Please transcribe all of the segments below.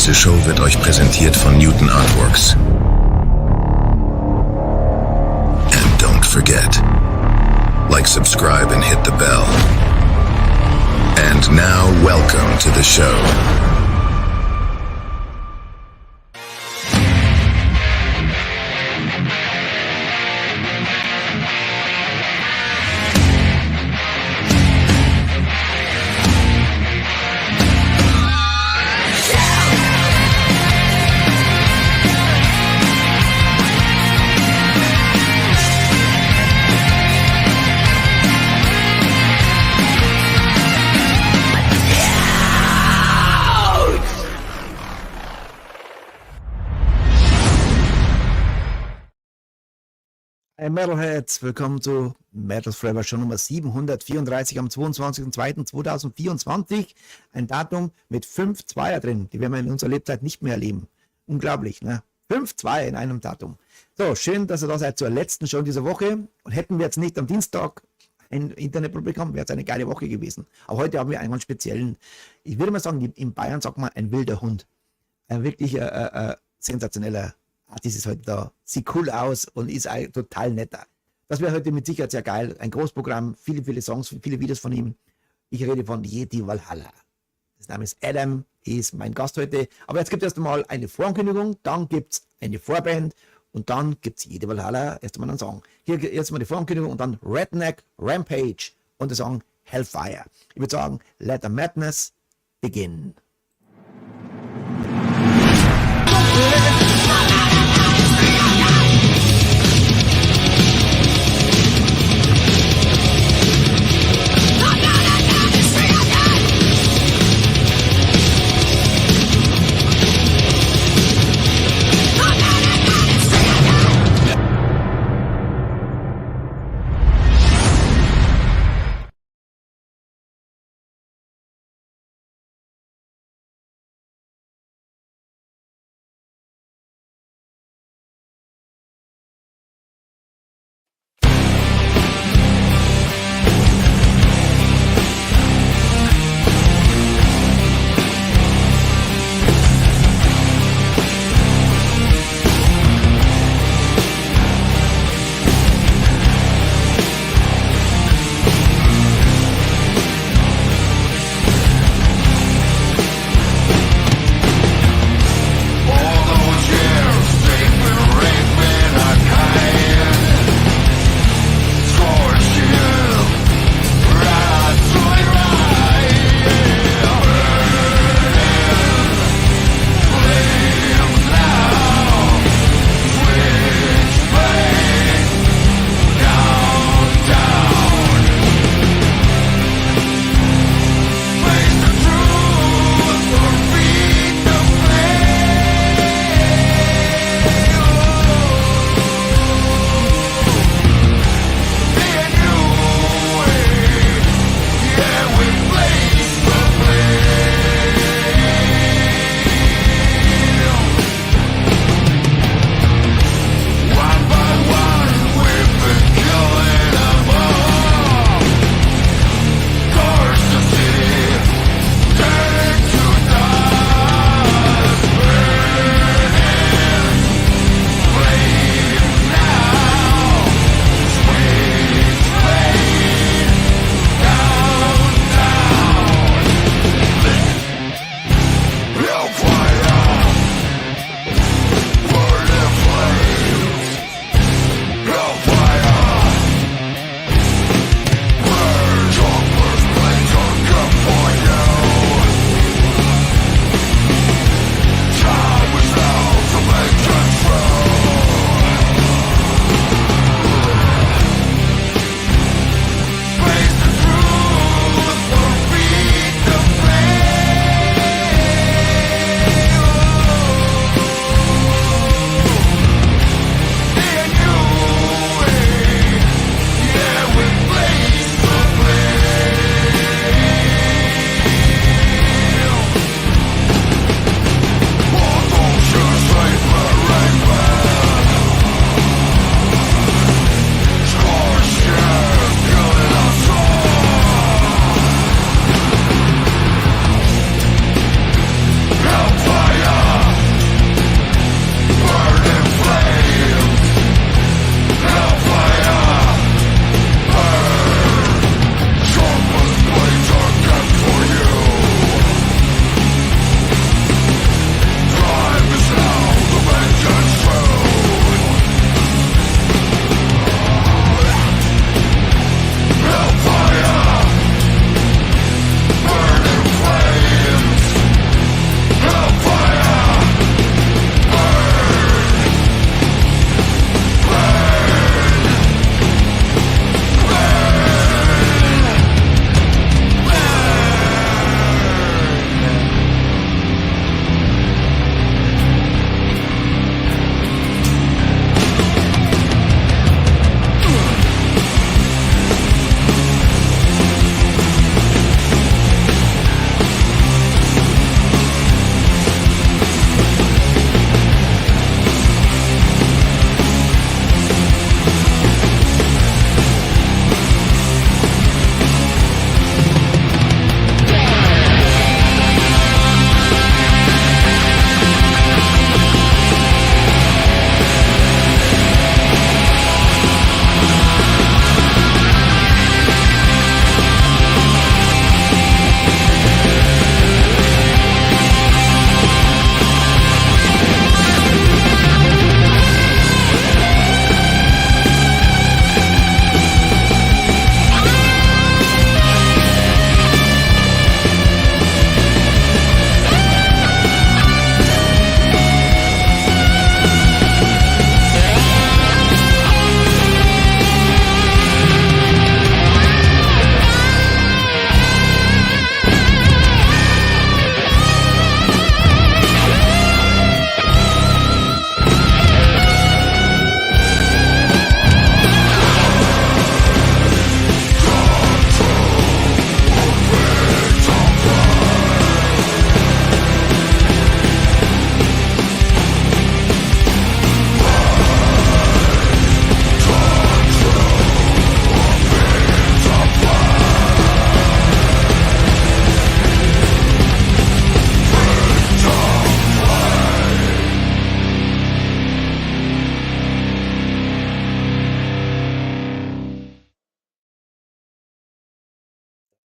Diese Show wird euch präsentiert von Newton Artworks. And don't forget, like, subscribe and hit the bell. And now, welcome to the show. Hey Metalheads, willkommen zu Metal Forever Show Nummer 734 am 22.02.2024. Ein Datum mit 5 Zweier drin, die werden wir in unserer Lebzeit nicht mehr erleben. Unglaublich, ne? 5 Zweier in einem Datum. So, schön, dass ihr da seid zur letzten Show dieser Woche. Und hätten wir jetzt nicht am Dienstag ein Internetpublikum, wäre es eine geile Woche gewesen. Aber heute haben wir einen ganz speziellen, ich würde mal sagen, in Bayern sagt man ein wilder Hund. Ein wirklich sensationeller Artist ist heute da, sieht cool aus und ist total netter. Das wäre heute mit Sicherheit sehr geil. Ein Großprogramm, viele Songs, viele Videos von ihm. Ich rede von Yeti Valhalla. Das Name ist Adam, ist mein Gast heute. Aber jetzt gibt es erst einmal eine Vorankündigung, dann gibt es eine Vorband und dann gibt es Yeti Valhalla, erst einmal einen Song. Hier erst einmal die Vorankündigung und dann Redneck Rampage und der Song Hellfire. Ich würde sagen, let the madness begin.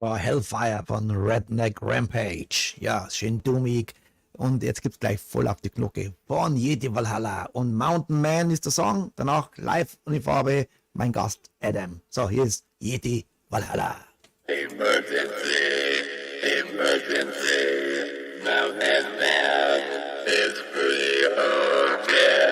war Hellfire von Redneck Rampage. Ja, schön dummig. Und jetzt gibt's gleich voll auf die Glocke von Yeti Valhalla. Und Mountain Man ist der Song. Danach live und in Farbe mein Gast Adam. So, hier ist Yeti Valhalla. Emergency, emergency, Mountain Man is pretty okay.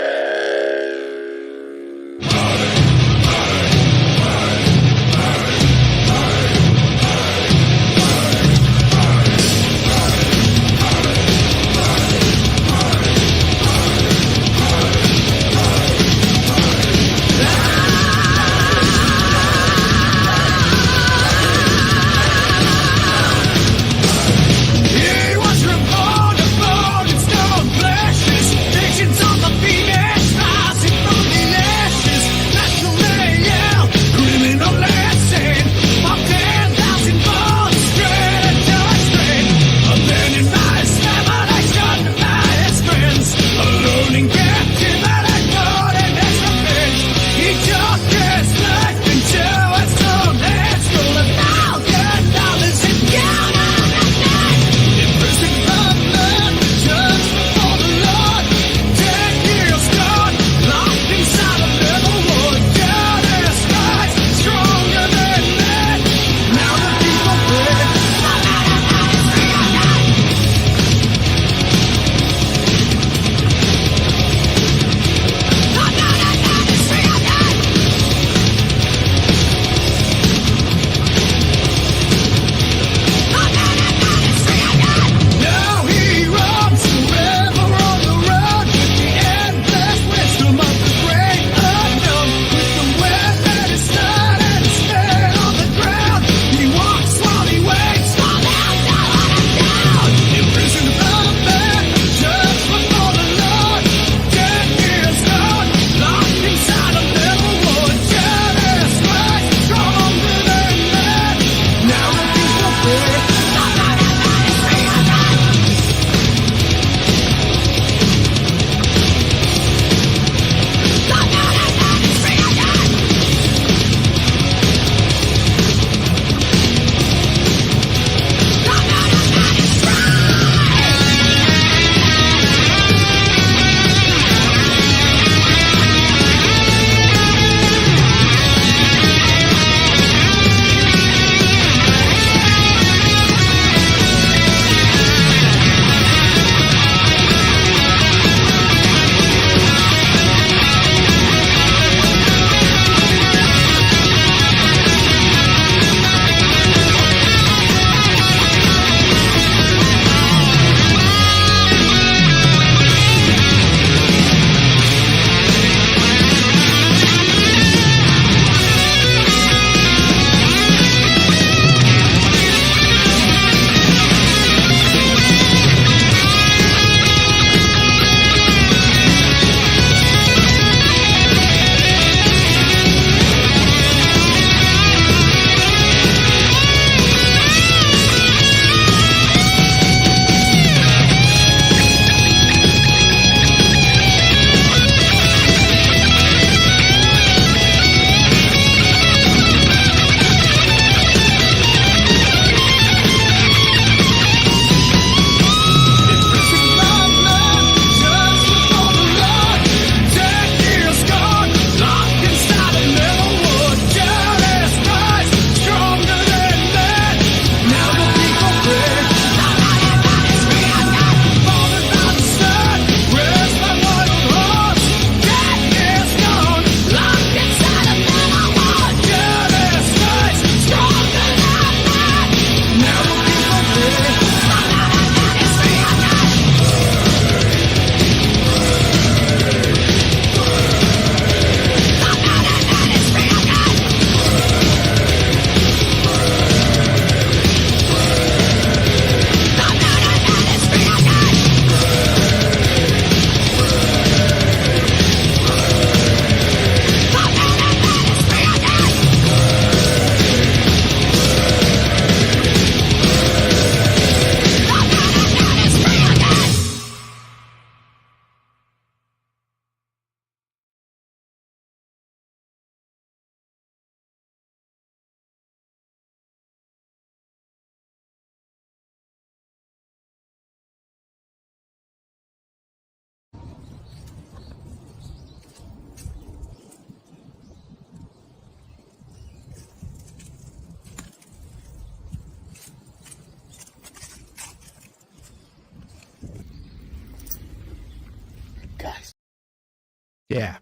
Yeah,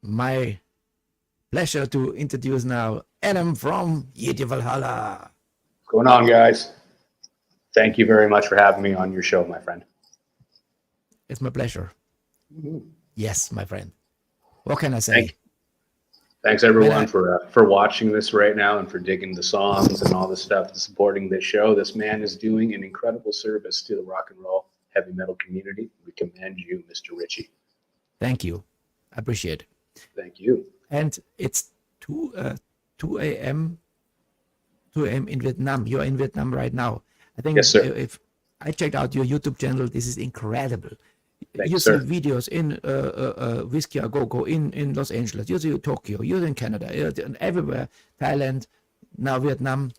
my pleasure to introduce now Adam from Yeti Valhalla. What's going on, guys? Thank you very much for having me on your show, my friend. It's my pleasure. Yes, my friend. What can I say? Thanks everyone for watching this right now and for digging the songs and all this stuff and supporting this show. This man is doing an incredible service to the rock and roll heavy metal community. We commend you, Mr. Ritchie. Thank you. I appreciate it. Thank you. And it's 2 a.m. in Vietnam. You're in Vietnam right now. I think Yes, sir. If I checked out your YouTube channel, this is incredible. Thank You you, see sir. videos in Whiskey A Go Go in Los Angeles. You see Tokyo. You're in Canada. You're everywhere. Thailand. Now Vietnam.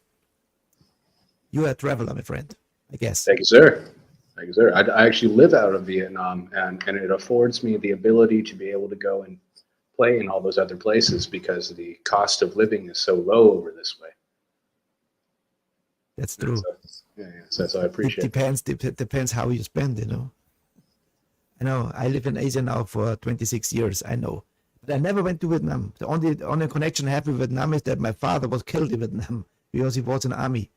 You're a traveler, my friend. I guess. Thank you, sir. Thank you, sir. I actually live out of Vietnam, and it affords me the ability to be able to go and play in all those other places because the cost of living is so low over this way. That's true. So I appreciate It depends how you spend, you know. I know. I live in Asia now for 26 years. I know. But I never went to Vietnam. The only connection I have with Vietnam is that my father was killed in Vietnam because he was in the army.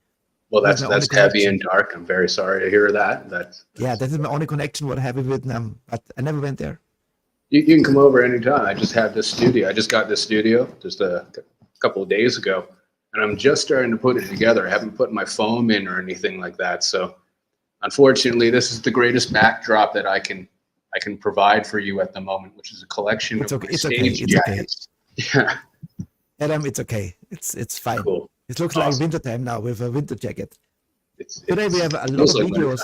Well, That's my only that's heavy connection. and dark. I'm very sorry to hear that. Yeah, that is my only connection what I have with Vietnam. But I never went there. You can come over anytime. I just have this studio. I just got this studio just a couple of days ago, and I'm just starting to put it together. I haven't put my foam in or anything like that. So unfortunately, this is the greatest backdrop that I can provide for you at the moment, which is a collection It's of okay. my It's okay. stage It's okay. jackets. Yeah, Adam, it's okay. It's fine. cool. It looks Awesome. like wintertime now with a winter jacket. It's Today we have a lot feels of like videos.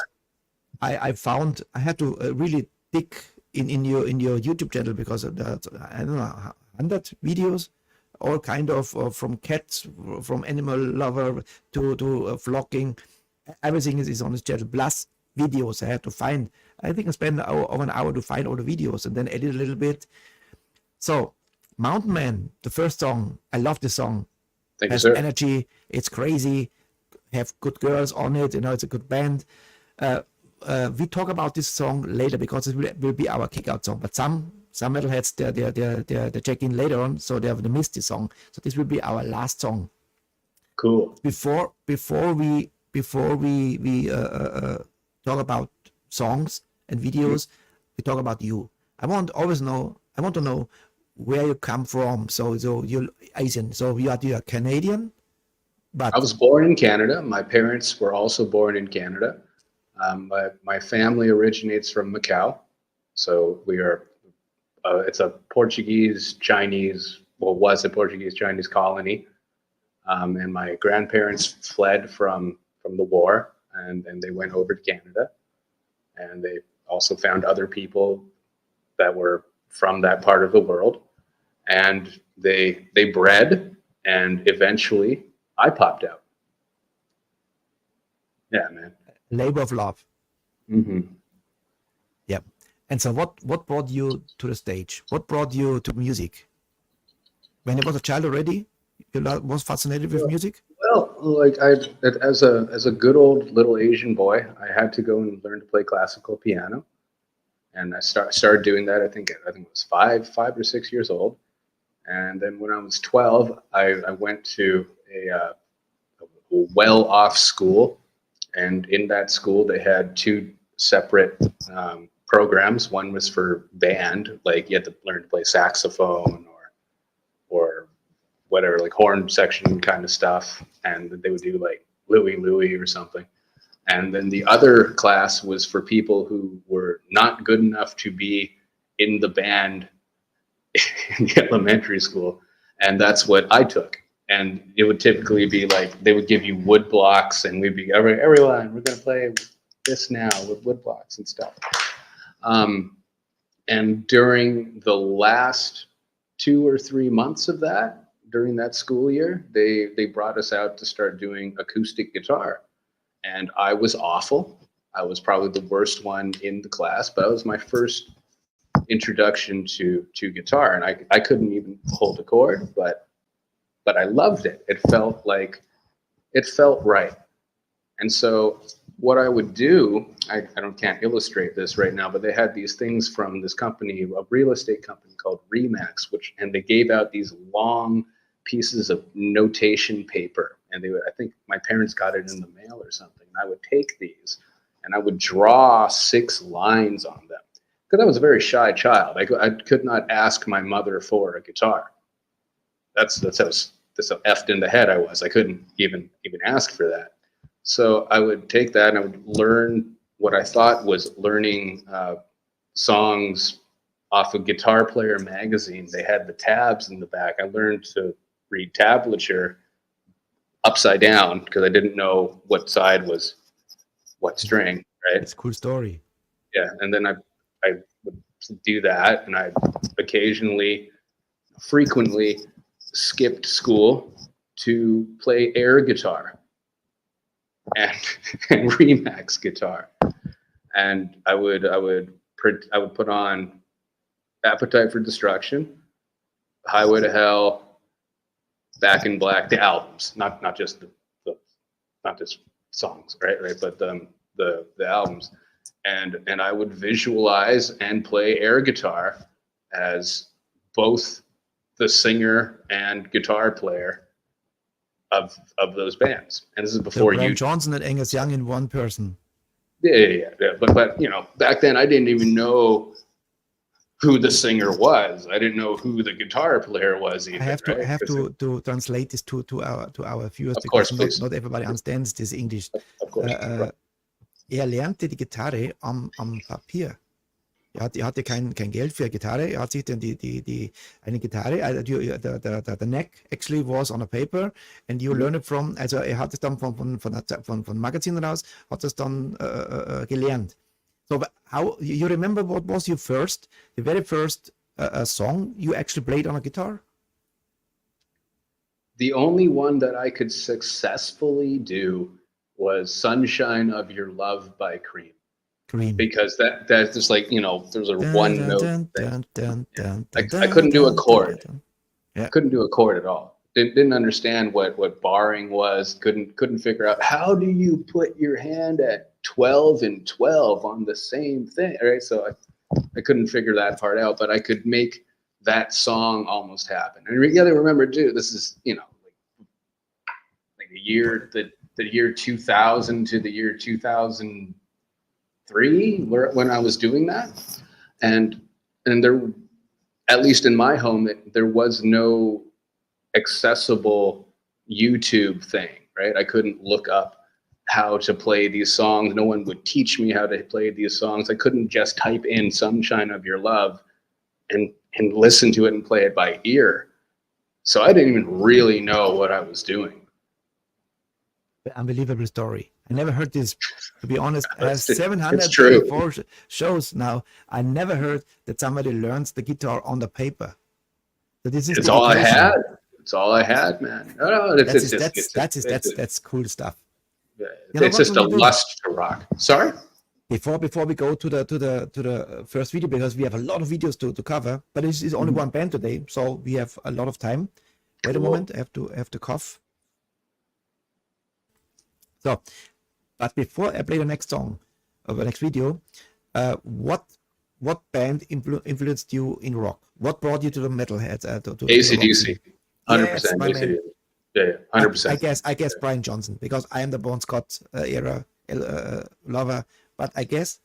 wintertime. I found I had to really dig in your YouTube channel because of the, I don't know, 100 videos, all kind of from cats, from animal lover to flocking. Everything is on this channel. Plus videos I had to find. I think I spent an hour to find all the videos and then edit a little bit. So Mountain Man, the first song, I love the song. Thank you, Has sir. energy. It's crazy. Have good girls on it. You know, it's a good band. We talk about this song later because it will be our kick-out song. But some metalheads they check in later on, so they have missed this song. So this will be our last song. Cool. Before we talk about songs and videos, we talk about you. I want to know where you come from. So you're Asian. So you are Canadian. But I was born in Canada. My parents were also born in Canada. My family originates from Macau. So we are, it's a Portuguese, Chinese, well, was a Portuguese, Chinese colony. And my grandparents fled from the war and they went over to Canada. And they also found other people that were from that part of the world. And they bred, and eventually I popped out. Yeah, man. labor of love. Mm-hmm. Yeah. And so what brought you to the stage? What brought you to music? When you was a child already, you was fascinated with music? Well, like as a good old little Asian boy, I had to go and learn to play classical piano, and I started doing that. I think it was five or 6 years old, and then when I was 12, I went to a well-off school, and in that school they had two separate programs. One was for band, like you had to learn to play saxophone or whatever, like horn section kind of stuff, and they would do like Louie or something. And then the other class was for people who were not good enough to be in the band in the elementary school, and that's what I took. And it would typically be like they would give you wood blocks, and we'd be everyone, we're gonna play this now with wood blocks and stuff. And during the last 2 or 3 months of that, during that school year, they brought us out to start doing acoustic guitar, and I was awful. I was probably the worst one in the class, but it was my first introduction to guitar, and I couldn't even hold a chord, but I loved it. It felt right. And so what I would do, can't illustrate this right now, but they had these things from this company, a real estate company called Remax, and they gave out these long pieces of notation paper, and I think my parents got it in the mail or something. And I would take these and I would draw 6 lines on them because I was a very shy child. I could not ask my mother for a guitar. That's how effed in the head I was. I couldn't even ask for that. So I would take that and I would learn what I thought was learning songs off of Guitar Player magazine. They had the tabs in the back. I learned to read tablature upside down because I didn't know what side was what string, right? It's a cool story. Yeah, and then I would do that, and I frequently skipped school to play air guitar and Remax guitar, and I would put on Appetite for Destruction, Highway to Hell, Back in Black, the albums, not just not just songs, right, but the albums, and I would visualize and play air guitar as both the singer and guitar player of those bands. And this is before Brian Johnson and Angus Young in one person. Yeah. But back then I didn't even know who the singer was. I didn't know who the guitar player was either. I have to translate this to our viewers, because not everybody understands this English. Of course. Lernte die Gitarre am Papier. Er hatte kein Geld für Gitarre. Er hat sich dann eine Gitarre, the neck actually was on a paper, and you learn it from, also er hat es dann von Magazinen raus, hat es dann gelernt. So how you remember what was the very first song you actually played on a guitar? The only one that I could successfully do was Sunshine of Your Love by Cream. Because that's just like, there's a one note thing. I couldn't do a chord. Yeah. Couldn't do a chord at all. Didn't understand what barring was. Couldn't figure out, how do you put your hand at 12 and 12 on the same thing, right? So I couldn't figure that part out, but I could make that song almost happen. And you got to remember too, this is like the year 2000 to the year 2003 when I was doing that, and there, at least in my home, there was no accessible YouTube thing, right? I couldn't look up how to play these songs. No one would teach me how to play these songs. I couldn't just type in Sunshine of Your Love and listen to it and play it by ear. So I didn't even really know what I was doing. Unbelievable story. I never heard this, to be honest. I have 734 shows now. I never heard that somebody learns the guitar on the paper. So this is it's all I had. It's all I had, man. No, that's cool stuff. It's just a lust to rock. Sorry? Before we go to the first video, because we have a lot of videos to cover, but this is only one band today, so we have a lot of time. Wait a moment, I have to cough. So, but before I play the next song or the next video, what band influenced you in rock? What brought you to the metalheads? AC/DC, 100%. AC/DC. Yeah, 100%. I guess Brian Johnson, because I am the Bon Scott era lover. But I guess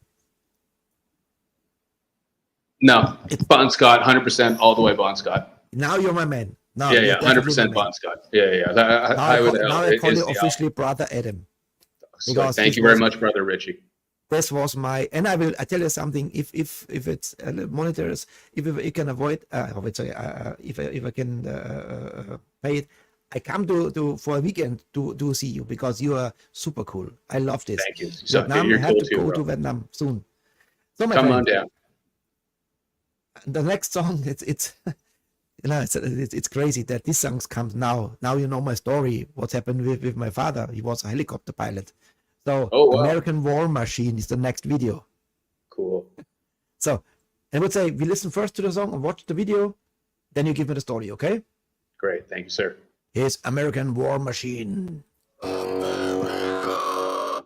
no, it's Bon Scott, 100% all the way Bon Scott. Now you're my man. Now, yeah, 100% Bon Scott. Yeah. Now I call you officially Brother Adam. So thank you very much, Brother Richie. This was my, and I tell you something. If it's monitors, if I can avoid, if I can pay it, I come to for a weekend to see you, because you are super cool. I love this. Thank you. Vietnam, You're I have cool to too, go bro. to Vietnam soon. So my Come friend, on down. The next song, it's crazy that this song comes now. Now you know my story. What happened with my father? He was a helicopter pilot. So American War Machine is the next video. Cool. So I would say we listen first to the song and watch the video, then you give me the story, okay? Great. Thank you, sir. Here's American War Machine. America,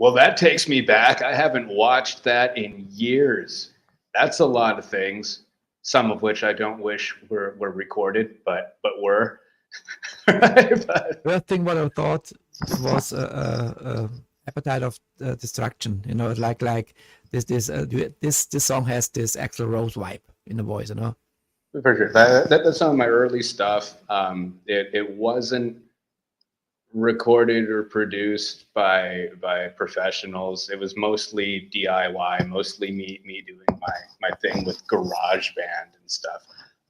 Well, that takes me back. I haven't watched that in years. That's a lot of things, some of which I don't wish were recorded, but were. Right? But, First thing what I thought was appetite of destruction. You know, like this song has this Axl Rose vibe in the voice. You know. for sure. That's some of my early stuff. It wasn't recorded or produced by professionals. It was mostly DIY, mostly me doing my thing with GarageBand and stuff.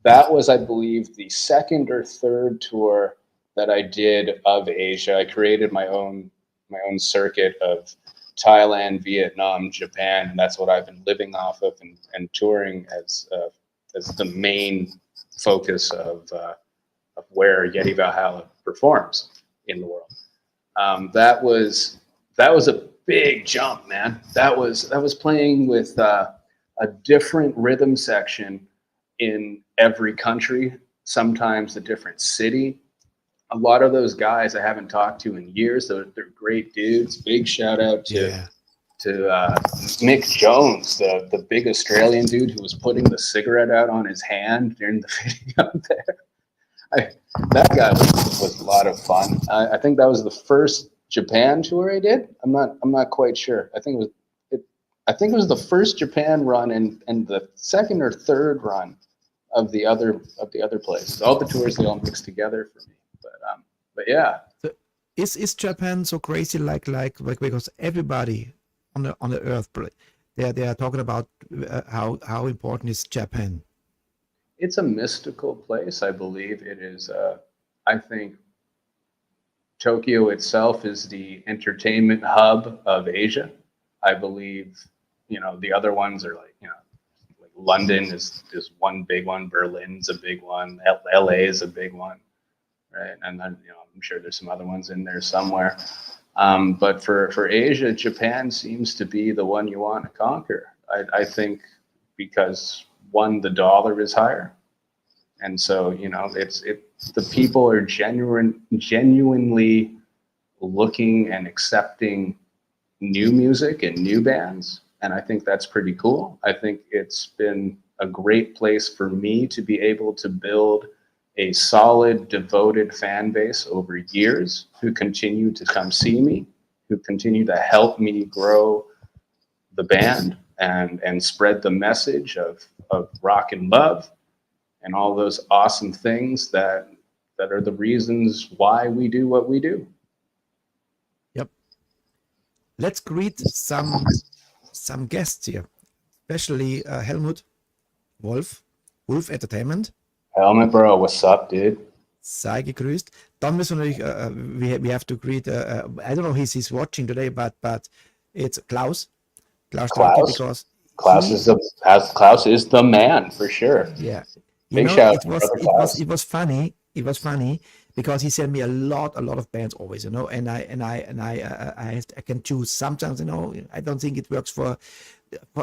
That was, I believe, the second or third tour that I did of Asia. I created my own circuit of Thailand, Vietnam, Japan, and that's what I've been living off of and touring as the main focus of where Yeti Valhalla performs in the world. That was a big jump, man. That was playing with a different rhythm section in every country, sometimes a different city. A lot of those guys I haven't talked to in years. They're great dudes. Big shout out to Mick Jones, the big Australian dude who was putting the cigarette out on his hand during the video there. That guy was a lot of fun. I think that was the first Japan tour I did. I'm not quite sure. I think it was the first Japan run and the second or third run of the other places. All the tours, they all mixed together for me. But yeah. So is Japan so crazy like because everybody on the earth they are talking about how important is Japan? It's a mystical place, I believe. It is. I think Tokyo itself is the entertainment hub of Asia. I believe, the other ones are like London is one big one. Berlin's a big one. LA is a big one, right? And then I'm sure there's some other ones in there somewhere. But for Asia, Japan seems to be the one you want to conquer. I think because one, the dollar is higher, and so the people are genuinely looking and accepting new music and new bands, and I think that's pretty cool. I think it's been a great place for me to be able to build a solid, devoted fan base over years who continue to come see me, who continue to help me grow the band and spread the message of rock and love and all those awesome things that are the reasons why we do what we do. Yep. Let's greet some guests here, especially Helmut Wolf Entertainment. Helmut, bro, what's up, dude? Sei gegrüßt. Dann müssen wir natürlich, we have to greet, I don't know if he's watching today, but it's Klaus. Because Klaus is the man for sure. Yeah. Big shout out it was funny. It was funny because he sent me a lot of bands always, and I can choose sometimes, I don't think it works for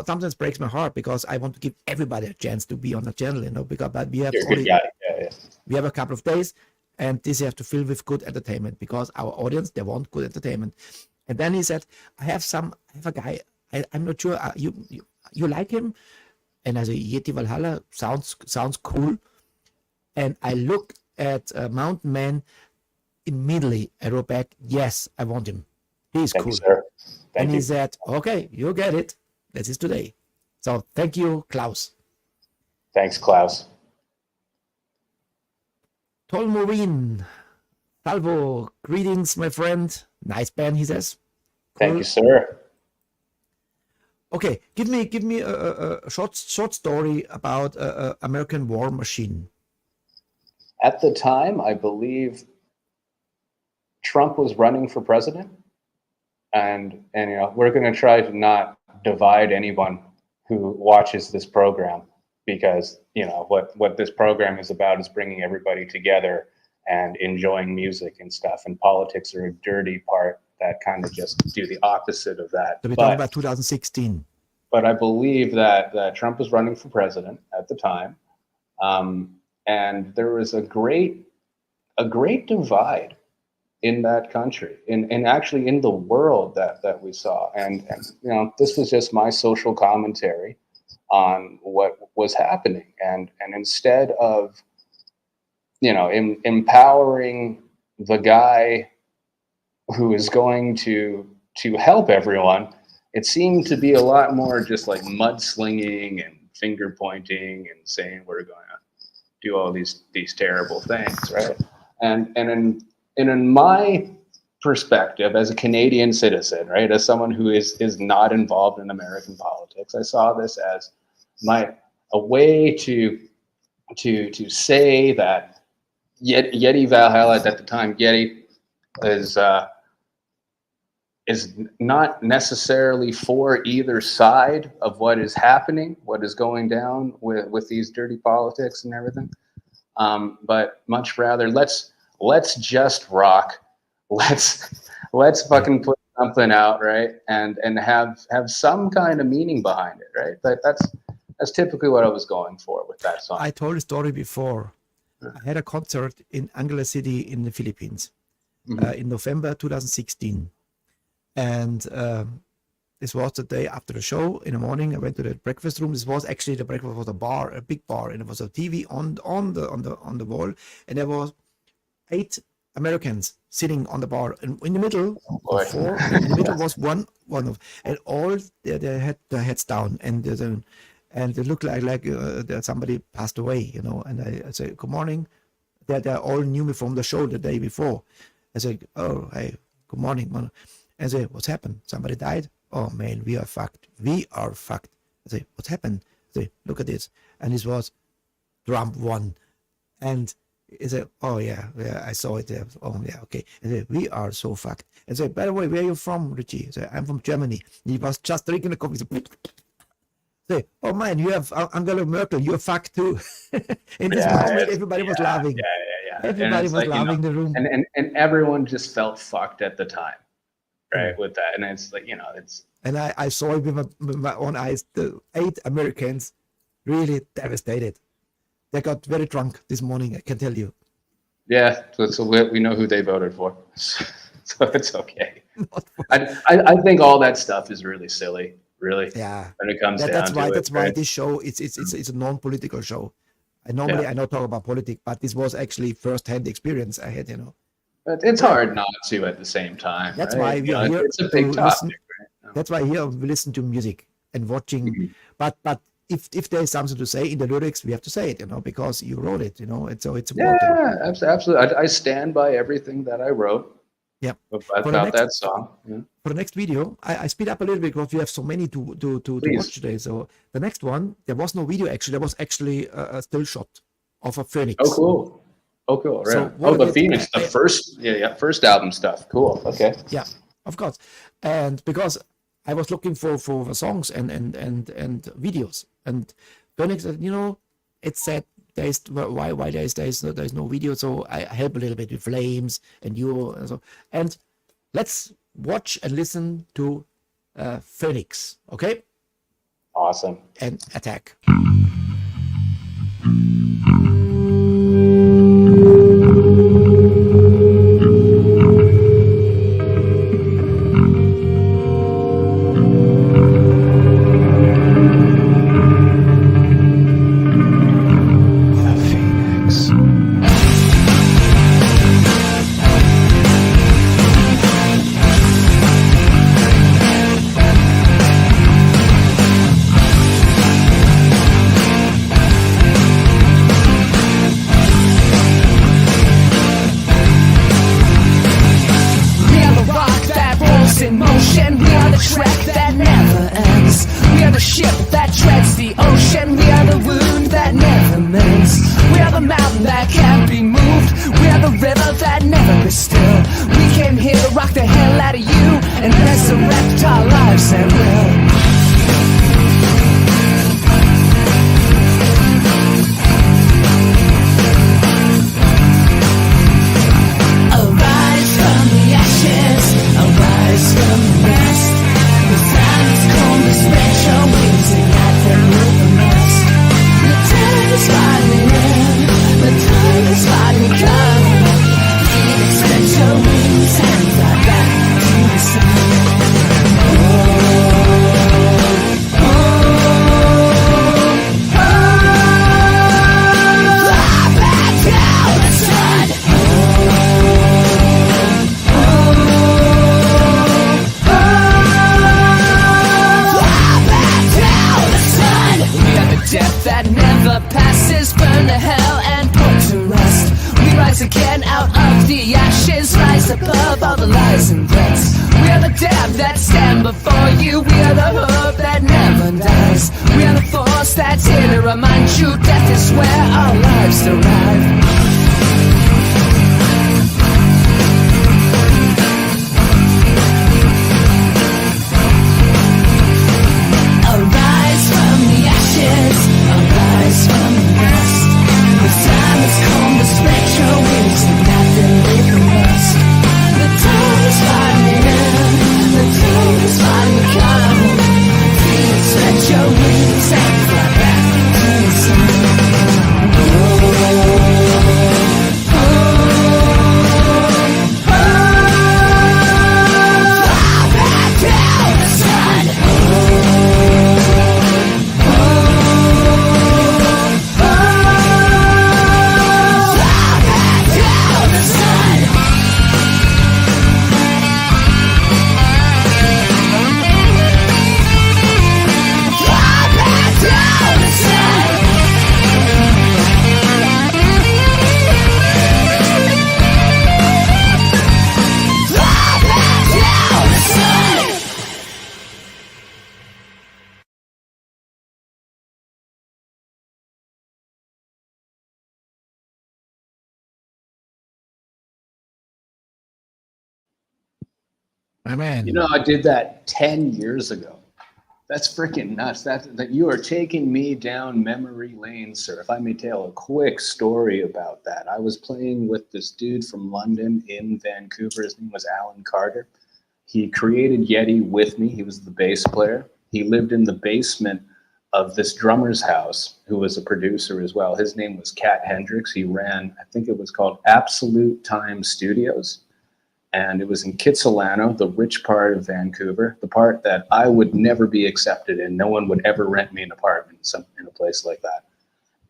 sometimes breaks my heart because I want to give everybody a chance to be on the channel, because but we have we have a couple of days and this you have to fill with good entertainment because our audience, they want good entertainment. And then he said, I have a guy, I'm not sure, you like him? And I said, Yeti Valhalla sounds cool. And I looked at Mountain Man immediately. I wrote back, yes, I want him. He's cool. Sir. And he said, okay, you get it. This is today. So thank you, Klaus. Thanks, Klaus. Tolmorin, Salvo, greetings, my friend. Nice band, he says. Cool. Thank you, sir. Okay, give me a short story about American War Machine. At the time, I believe Trump was running for president, and we're going to try to not divide anyone who watches this program, because what this program is about is bringing everybody together and enjoying music and stuff, and politics are a dirty part that kind of just do the opposite of that. So we're talking about 2016. But I believe that Trump was running for president at the time, and there was a great divide in that country, and actually in the world that we saw. And this was just my social commentary on what was happening. And instead of, empowering the guy who is going to help everyone, it seemed to be a lot more just like mudslinging and finger pointing and saying we're going to do all these terrible things, right? And in my perspective as a Canadian citizen, right, as someone who is not involved in American politics, I saw this as a way to say that Yeti Valhalla at the time, Yeti is not necessarily for either side of what is happening, what is going down with these dirty politics and everything, but much rather let's just rock, let's fucking put something out, right, and have some kind of meaning behind it, right? But that's typically what I was going for with that song. I told a story before. I had a concert in Angeles City in the Philippines in November 2016. And this was the day after the show. In the morning, I went to the breakfast room. This was actually, the breakfast was a bar, a big bar, and it was a TV on the wall. And there was 8 Americans sitting on the bar. And in the middle, in the middle was one of, and all they had their heads down, and it looked like that somebody passed away, And I said, "Good morning." They all knew me from the show the day before. I said, "Oh, hey, good morning, man." I say, "What's happened? Somebody died? Oh man, we are fucked. We are fucked." I say, "What's happened?" I say, "Look at this." And this was Trump won. And he said, "Oh yeah, I saw it there. Oh yeah, okay." I say, "We are so fucked." I say, "By the way, where are you from, Richie?" I say, "I'm from Germany." He was just drinking a coffee. Say, "Oh man, you have Angela Merkel. You're fucked too." In this moment, everybody was laughing. Yeah. Everybody was laughing in the room. And everyone just felt fucked at the time. Right, with that, and it's like, it's. And I saw it with my own eyes. The 8 Americans really devastated. They got very drunk this morning, I can tell you. Yeah, so we know who they voted for, so it's okay. I think all that stuff is really silly, really. Yeah, when it comes down that's to why it. That's why this show it's a non-political show. I don't talk about politics, but this was actually first-hand experience I had, But it's hard not to at the same time. That's right? why we are here. It's a big topic. Right? That's why here we listen to music and watching. But if there is something to say in the lyrics, we have to say it, because you wrote it, and so it's important. Yeah, absolutely. I stand by everything that I wrote. Yeah. About that song. Yeah. For the next video, I speed up a little bit because we have so many to watch today. So the next one, there was no video actually. There was actually a still shot of a phoenix. Oh, cool. Oh, cool. Right. So the Phoenix, the first album stuff. Cool. Okay. Yeah, of course. And because I was looking for songs and videos, and Phoenix, it's sad. There's why there's no video. So I help a little bit with Flames and you and so. And let's watch and listen to Phoenix. Okay. Awesome. And Attack. rise. We are the force that's here to remind you death is where our lives derive. Arise from the ashes, arise from the dust. The time has come to spread your wings, the path and leave the rust. The time is finally in, the time is finally come. Spread your wings and fly back to the sun. My man. You know, I did that 10 years ago. That's freaking nuts. That you are taking me down memory lane, sir. If I may tell a quick story about that. I was playing with this dude from London in Vancouver. His name was Alan Carter. He created Yeti with me. He was the bass player. He lived in the basement of this drummer's house, who was a producer as well. His name was Cat Hendricks. He ran, I think it was called Absolute Time Studios. And it was in Kitsilano, the rich part of Vancouver, the part that I would never be accepted in. No one would ever rent me an apartment in a place like that.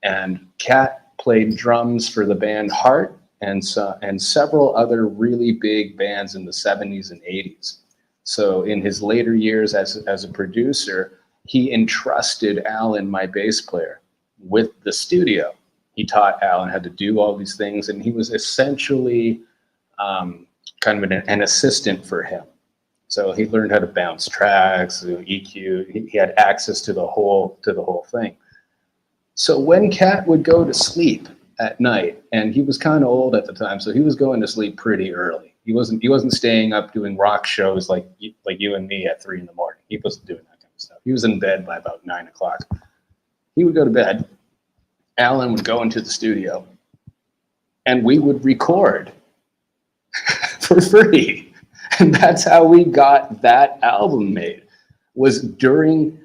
And Cat played drums for the band Heart and several other really big bands in the 70s and 80s. So in his later years as a producer, he entrusted Alan, my bass player, with the studio. He taught Alan how to do all these things, and he was essentially kind of an assistant for him. So he learned how to bounce tracks, EQ. He had access to the whole thing. So when Cat would go to sleep at night, and he was kind of old at the time, so he was going to sleep pretty early. He wasn't staying up doing rock shows like you and me at 3 a.m. He wasn't doing that kind of stuff. He was in bed by about 9 o'clock. He would go to bed. Alan would go into the studio, and we would record for free. And that's how we got that album made. Was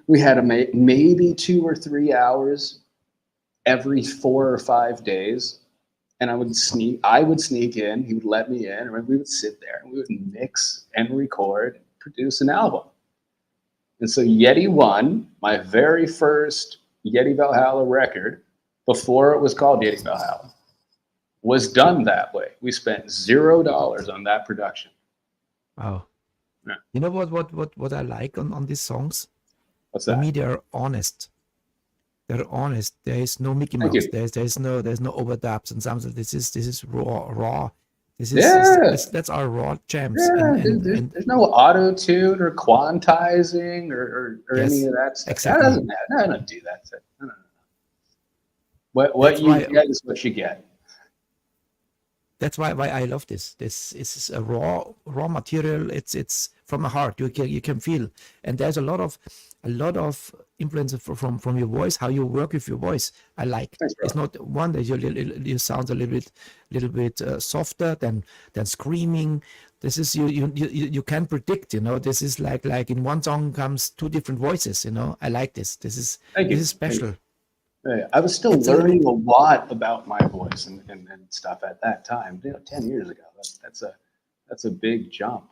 we had to make maybe 2 or 3 hours every 4 or 5 days. And I would sneak in, he would let me in, and we would sit there and we would mix and record, produce an album. And so Yeti 1, my very first Yeti Valhalla record, before it was called Yeti Valhalla, was done that way. We spent $0 on that production. Wow. Yeah. You know what I like on these songs? What's For that? me, they're honest. They're honest. There is no Mickey Thank Mouse. you. There's no overdubs and something. This is raw. Yeah. That's our raw jams. Yeah, And there's no auto-tune or quantizing or Yes, any of that stuff. exactly. That doesn't matter. No, I don't do that stuff. No. What That's you why- get is what you get. that's why I love this. This is a raw material. It's from the heart. You can feel, and there's a lot of influence from your voice, how you work with your voice. I like. Thanks, bro. It's not one that you sound a little bit softer than screaming. This is you can predict. This is like in one song comes 2 different voices. I like this. This is Thank you. this is special. Yeah, I was still learning a lot about my voice and stuff at that time. 10 years ago. That's a big jump.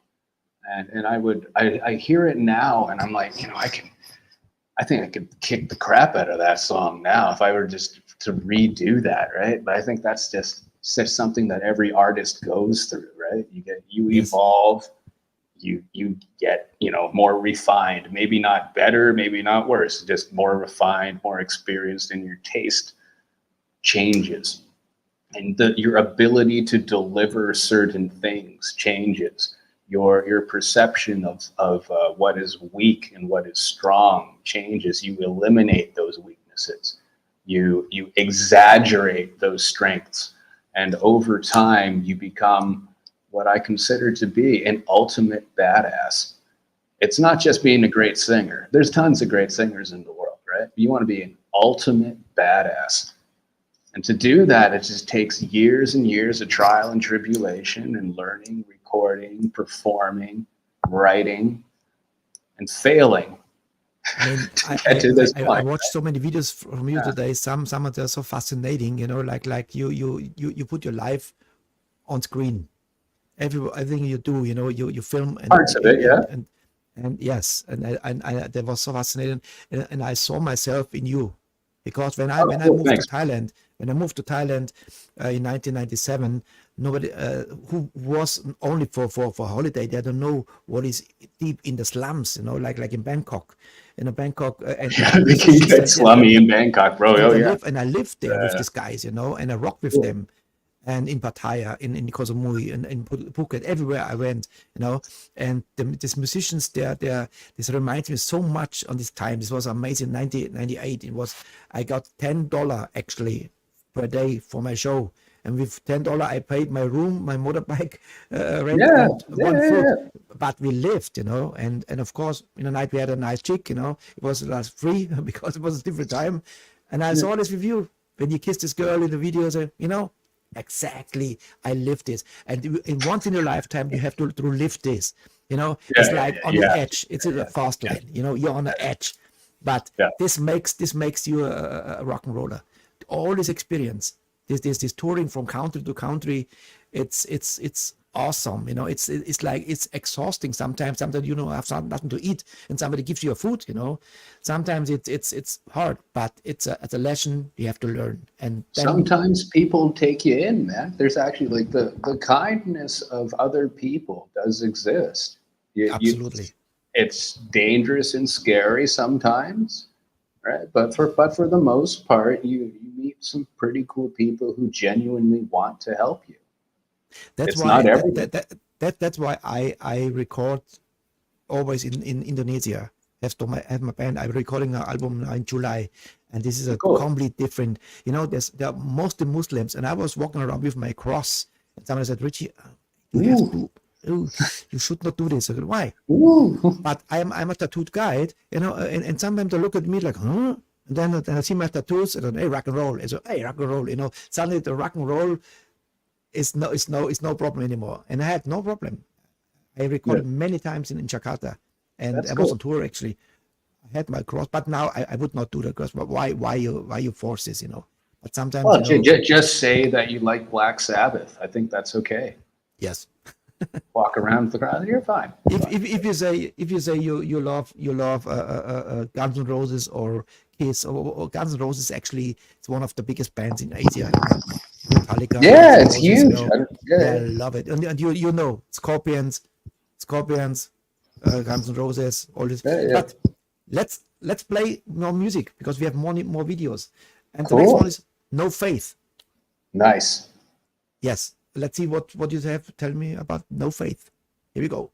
And I hear it now, and I'm like, I think I could kick the crap out of that song now if I were just to redo that, right? But I think that's just something that every artist goes through, right? You Yes. evolve, you get more refined, maybe not better, maybe not worse, just more refined, more experienced, and your taste changes, and your ability to deliver certain things changes. your perception of what is weak and what is strong changes. You eliminate those weaknesses. You exaggerate those strengths. And over time, you become what I consider to be an ultimate badass. It's not just being a great singer. There's tons of great singers in the world, right? You want to be an ultimate badass. And to do that, it just takes years and years of trial and tribulation and learning, recording, performing, writing, and failing. I mean, I watched so many videos from you today. Some of them are so fascinating, you know, like you put your life on screen. Everything you do, you know, you film and, Parts of it, yeah. And yes, and that was so fascinating, and I saw myself in you, because when I moved to Thailand, in 1997, nobody who was only for holiday, they don't know what is deep in the slums, you know, like in Bangkok. Bangkok, and it's slummy in Bangkok, bro. And I lived there with these guys, you know, and I rocked with them. And in Pattaya, in Koh Samui, and in Phuket, everywhere I went, you know, and these musicians there, this reminds me so much on this time. This was amazing. 1998. I got $10 actually per day for my show, and with $10 I paid my room, my motorbike rent, and one food. But we lived, you know, and of course in the night we had a nice chick, you know. It was free because it was a different time, and I saw this with you when you kissed this girl in the videos, you know. Exactly, I lived this, and once in your lifetime you have to live this, you know. It's like on the edge. It's a fast lane, you know. You're on the edge, but this makes you a rock and roller. All this experience, this touring from country to country, it's awesome, you know. It's like it's exhausting sometimes. Sometimes you know have nothing to eat, and somebody gives you a food, you know. Sometimes it's hard, but it's a lesson you have to learn. And then, sometimes people take you in, man. There's actually like the kindness of other people does exist. Absolutely. It's dangerous and scary sometimes, right? But for the most part, you meet some pretty cool people who genuinely want to help you. That's it's why that's why I record always in Indonesia. Have my band. I'm recording an album now in July, and this is a complete different. You know, there are mostly Muslims, and I was walking around with my cross, and someone said, "Richie, you should not do this." I said, "Why?" But I'm a tattooed guide, you know, and sometimes they look at me like, "Huh?" And then I see my tattoos, and hey, rock and roll. I say, "Hey, rock and roll," you know. Suddenly the rock and roll it's no problem anymore, and I had no problem. I recorded many times in Jakarta, and I was on tour actually. I had my cross, but now I would not do the cross. But why you force this, you know? But sometimes just say that you like Black Sabbath. I think that's okay. Yes. Walk around with the crowd, you're fine. If you say you love Guns N' Roses or Kiss or Guns N' Roses, actually it's one of the biggest bands in Asia. Metallica, it's huge. I love it, and you know Scorpions, Guns N' Roses, all this. But let's play more music because we have more videos, and the next one is No Faith. Nice. Yes. Let's see what you have to tell me about No Faith. Here we go.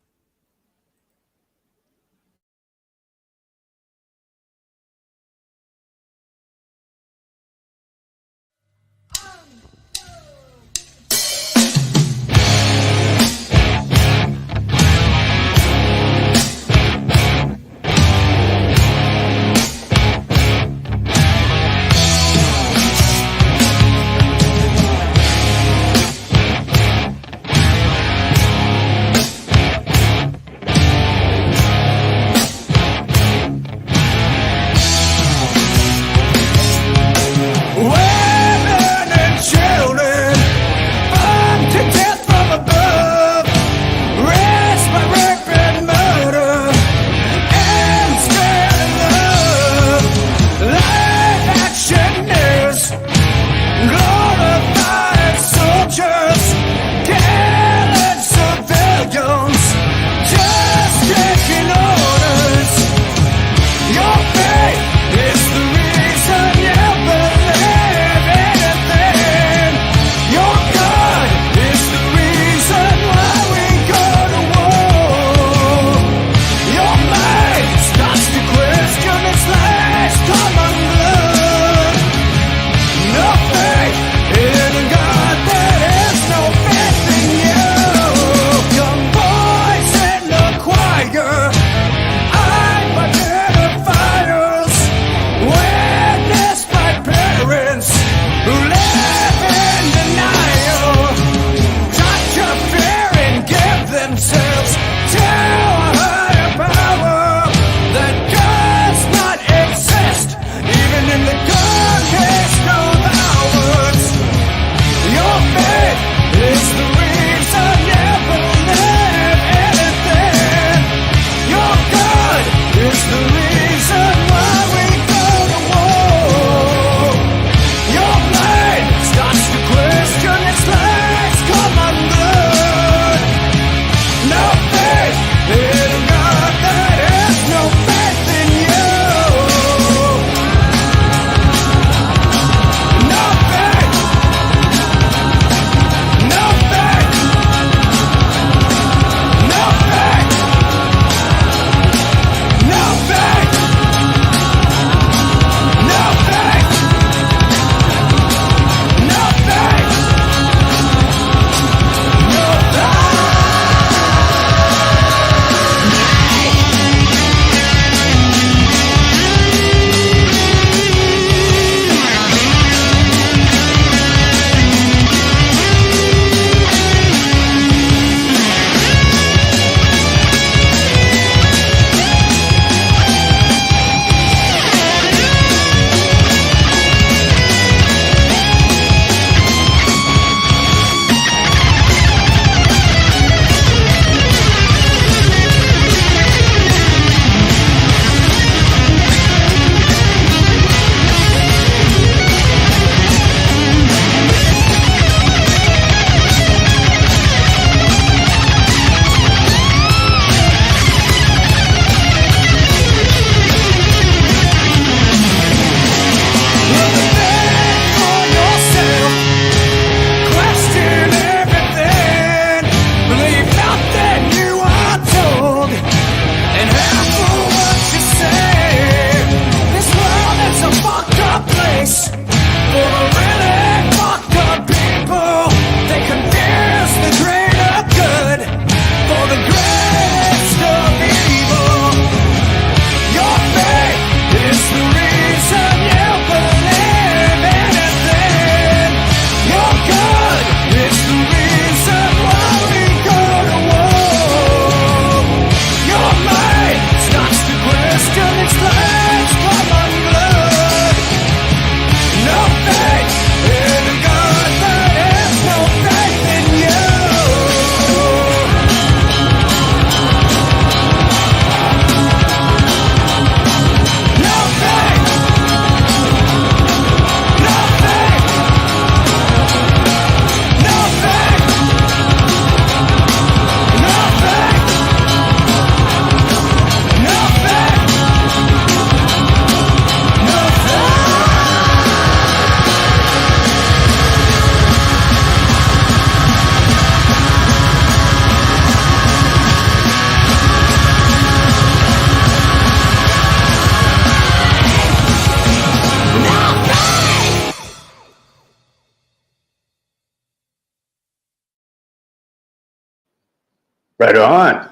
Right on.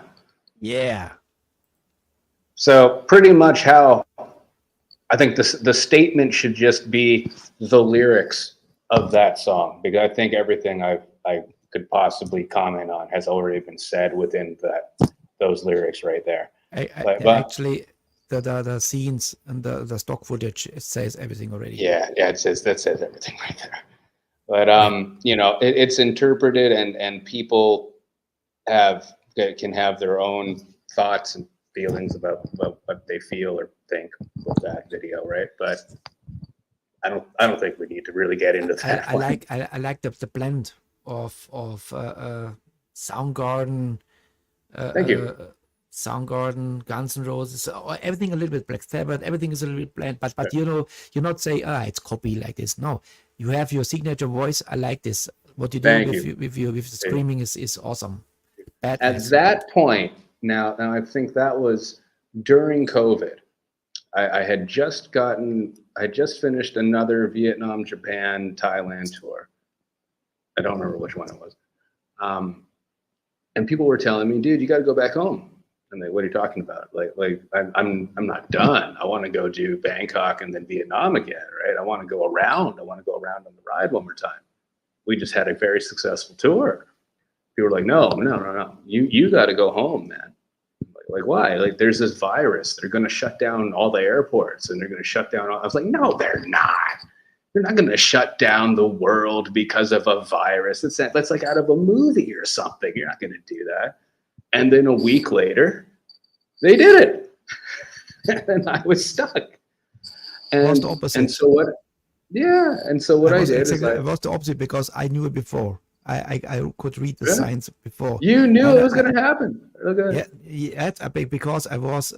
Yeah. So pretty much how I think the statement should just be the lyrics of that song, because I think everything I could possibly comment on has already been said within those lyrics right there. But Actually, the scenes and the stock footage, it says everything already. yeah, that says everything right there. But you know, it's interpreted, and people can have their own thoughts and feelings about what they feel or think with that video, right? But I don't think we need to really get into that. I like the blend of Soundgarden. Thank you. Soundgarden, Guns N' Roses, everything a little bit Black Sabbath, everything is a little bit bland, but you know, you not say, it's copy like this. No, you have your signature voice. I like this. What you do with the screaming is awesome. At that point, now I think that was during COVID. I had just finished another Vietnam, Japan, Thailand tour. I don't remember which one it was. And people were telling me, dude, you got to go back home. And they, what are you talking about? Like I'm not done. I want to go do Bangkok and then Vietnam again, right? I want to go around. I want to go around on the ride one more time. We just had a very successful tour. People were like, no. You got to go home, man. Like, why? Like, there's this virus. They're going to shut down all the airports, and they're going to shut down all. I was like, no, they're not. They're not going to shut down the world because of a virus. That's like out of a movie or something. You're not going to do that. And then a week later, they did it. And I was stuck. And, it was the opposite. And so what? Yeah. And so what I did is it was the opposite, because I knew it before. I could read the signs before. You knew it was going to happen. Okay. Yeah, because I was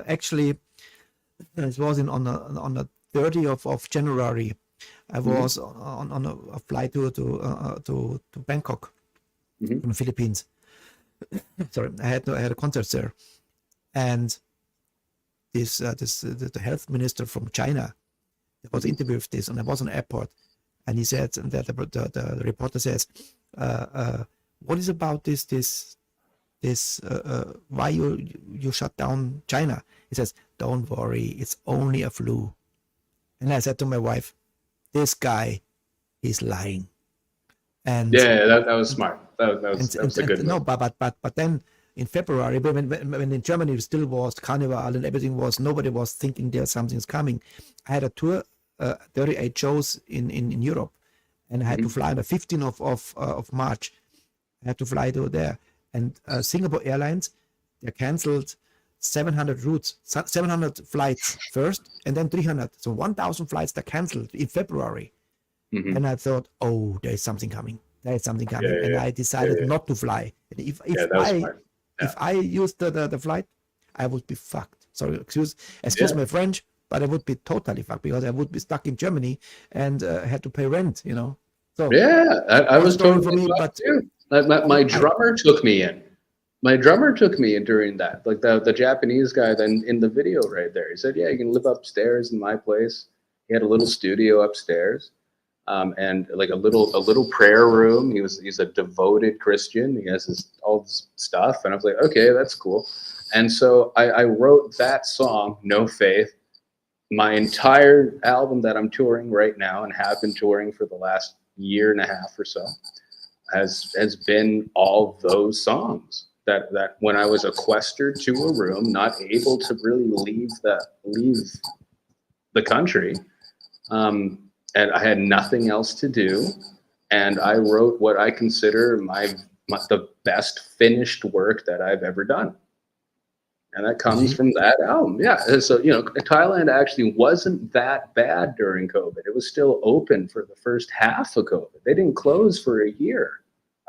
actually, it was on the 30th of January. I was on a flight to Bangkok, from the Philippines. Sorry, I had a concert there, and the health minister from China was interviewed with this, and I was on the airport, and he said, and the reporter says, what is about this why you shut down China? He says, don't worry, it's only a flu. And I said to my wife, this guy is lying. And that was smart. That was a good no, but then in February, when in Germany it still was carnival and everything was, nobody was thinking there something's coming. I had a tour, 38 shows in Europe, and I had to fly on the 15th of March. I had to fly to there, and Singapore Airlines, they canceled 700 routes, 700 flights first, and then 300. So 1,000 flights that canceled in February. And I thought, oh, there is something coming. And I decided not to fly. And if I used the flight, I would be fucked. Sorry, excuse my French, but I would be totally fucked, because I would be stuck in Germany and had to pay rent, you know. So I was totally for me, but my drummer took me in. My drummer took me in during that, like the Japanese guy. Then in the video right there, he said, "Yeah, you can live upstairs in my place." He had a little studio upstairs, and like a little prayer room. He's a devoted Christian. He has all this stuff, and I was like, okay, that's cool. And so I wrote that song, No Faith. My entire album that I'm touring right now, and have been touring for the last year and a half or so, has been all those songs that when I was sequestered to a room, not able to really leave the country, and I had nothing else to do, and I wrote what I consider the best finished work that I've ever done. And that comes from that album. Yeah. So, you know, Thailand actually wasn't that bad during COVID. It was still open for the first half of COVID. They didn't close for a year.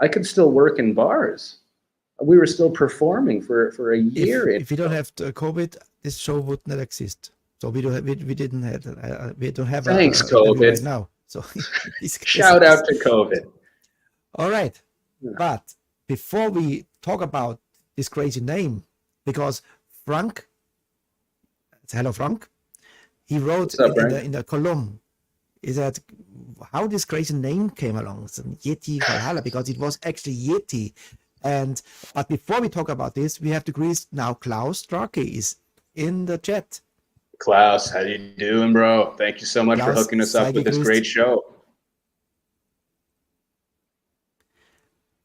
I could still work in bars. We were still performing for a year. If you don't have COVID, this show would not exist. So we don't have Thanks, COVID. right now. So shout out to COVID. All right. Yeah. But before we talk about this crazy name, because Frank, hello Frank, he wrote in the column, is that how this crazy name came along, some Yeti Valhalla, because it was actually Yeti But before we talk about this, we have to greet now. Klaus Drake is in the chat. Klaus, how you doing, bro? Thank you so much for Klaus, hooking us sei up with this gegrüßt. great show.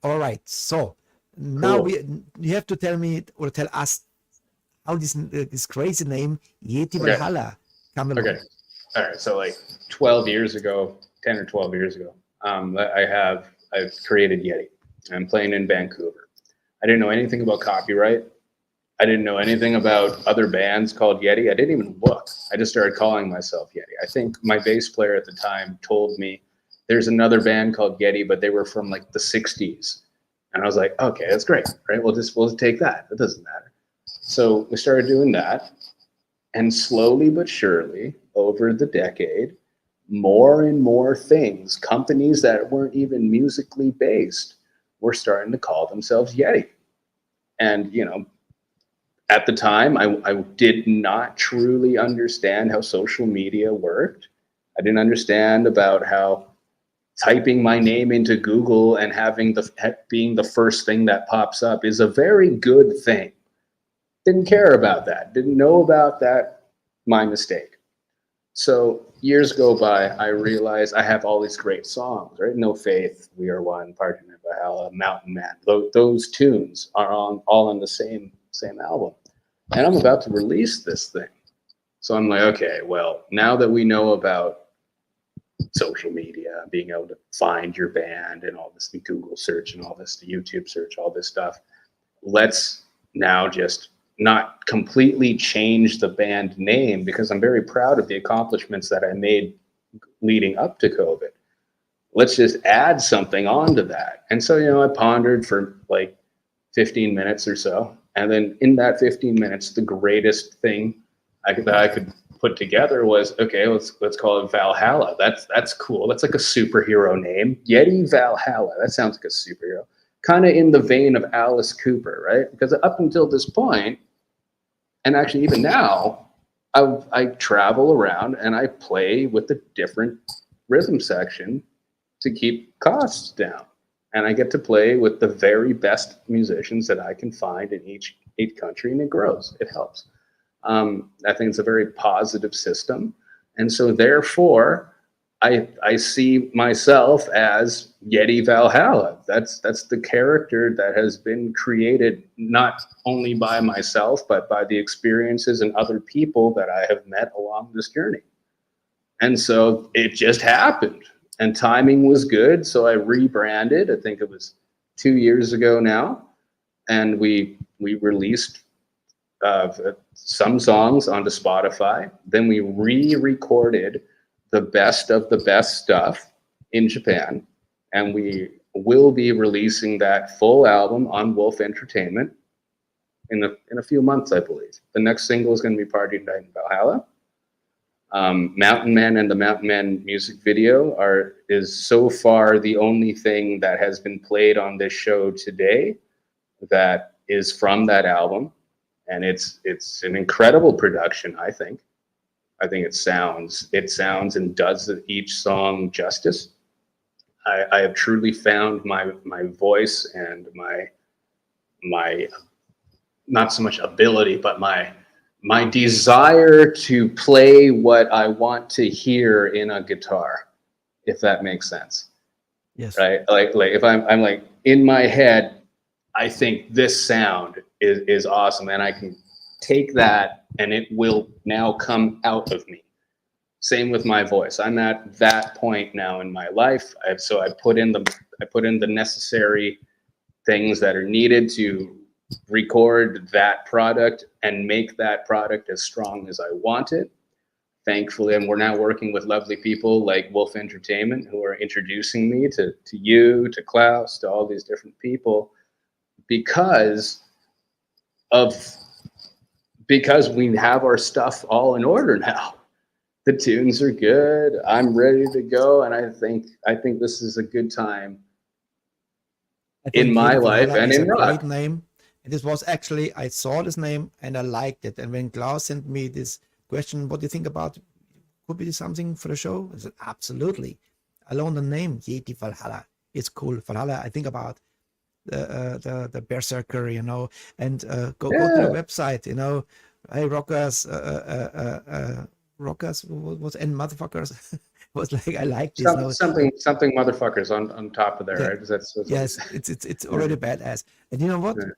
All right. So now Cool. you have to tell me or tell us how this crazy name Yeti Okay. Valhalla come along. Okay. All right. So like 12 years ago, 10 or 12 years ago, I've created Yeti. I'm playing in Vancouver. I didn't know anything about copyright. I didn't know anything about other bands called Yeti. I didn't even look. I just started calling myself Yeti. I think my bass player at the time told me there's another band called Yeti, but they were from like the 60s. And I was like, okay, that's great, right? We'll take that. It doesn't matter. So we started doing that. And slowly but surely, over the decade, more and more things, companies that weren't even musically based, were starting to call themselves Yeti. And, you know, at the time, I did not truly understand how social media worked. I didn't understand about how typing my name into Google and having being the first thing that pops up is a very good thing. Didn't care about that. Didn't know about that. My mistake. So years go by, I realized I have all these great songs, right? No Faith, We Are One, Pardon and Valhalla, Mountain Man. Those tunes are all on the same album. And I'm about to release this thing. So I'm like, okay, well, now that we know about social media, being able to find your band and all this, the Google search and all this, the YouTube search, all this stuff, let's now just not completely change the band name, because I'm very proud of the accomplishments that I made leading up to COVID. Let's just add something onto that. And so, you know, I pondered for like 15 minutes or so. And then in that 15 minutes, the greatest thing I could put together was, okay, let's call it Valhalla. That's cool. That's like a superhero name. Yeti Valhalla. That sounds like a superhero. Kind of in the vein of Alice Cooper, right? Because up until this point, and actually even now, I travel around and I play with a different rhythm section to keep costs down. And I get to play with the very best musicians that I can find in each country, and it grows. It helps. I think it's a very positive system. And so therefore, I see myself as Yeti Valhalla. That's the character that has been created not only by myself, but by the experiences and other people that I have met along this journey. And so it just happened. And timing was good, so I rebranded. I think it was 2 years ago now, and we released some songs onto Spotify. Then we re-recorded the best of the best stuff in Japan, and we will be releasing that full album on Wolf Entertainment in a few months, I believe. The next single is going to be Party Night in Valhalla. Mountain Man and the Mountain Man music video is so far the only thing that has been played on this show today that is from that album, and it's an incredible production. I think it sounds and does each song justice. I have truly found my voice and my not so much ability, but my desire to play what I want to hear in a guitar, if that makes sense. Yes. Right. Like if I'm like in my head, I think this sound is awesome, and I can take that and it will now come out of me. Same with my voice. I'm at that point now in my life. So I put in the necessary things that are needed to record that product and make that product as strong as I want it. Thankfully, and we're now working with lovely people like Wolf Entertainment, who are introducing me to you, to Klaus, to all these different people, because we have our stuff all in order now. The tunes are good. I'm ready to go, and I think this is a good time in my life and in rock. Great name. And this was actually, I saw this name and I liked it. And when Klaus sent me this question, what do you think about, could be something for the show? I said, absolutely. Alone the name, Yeti Valhalla, it's cool. Valhalla, I think about the Berserker, and go to the website, hey rockers, and motherfuckers. Was like, I like this. Something motherfuckers on top of there, right? That's yes, it's already badass. And you know what? Yeah.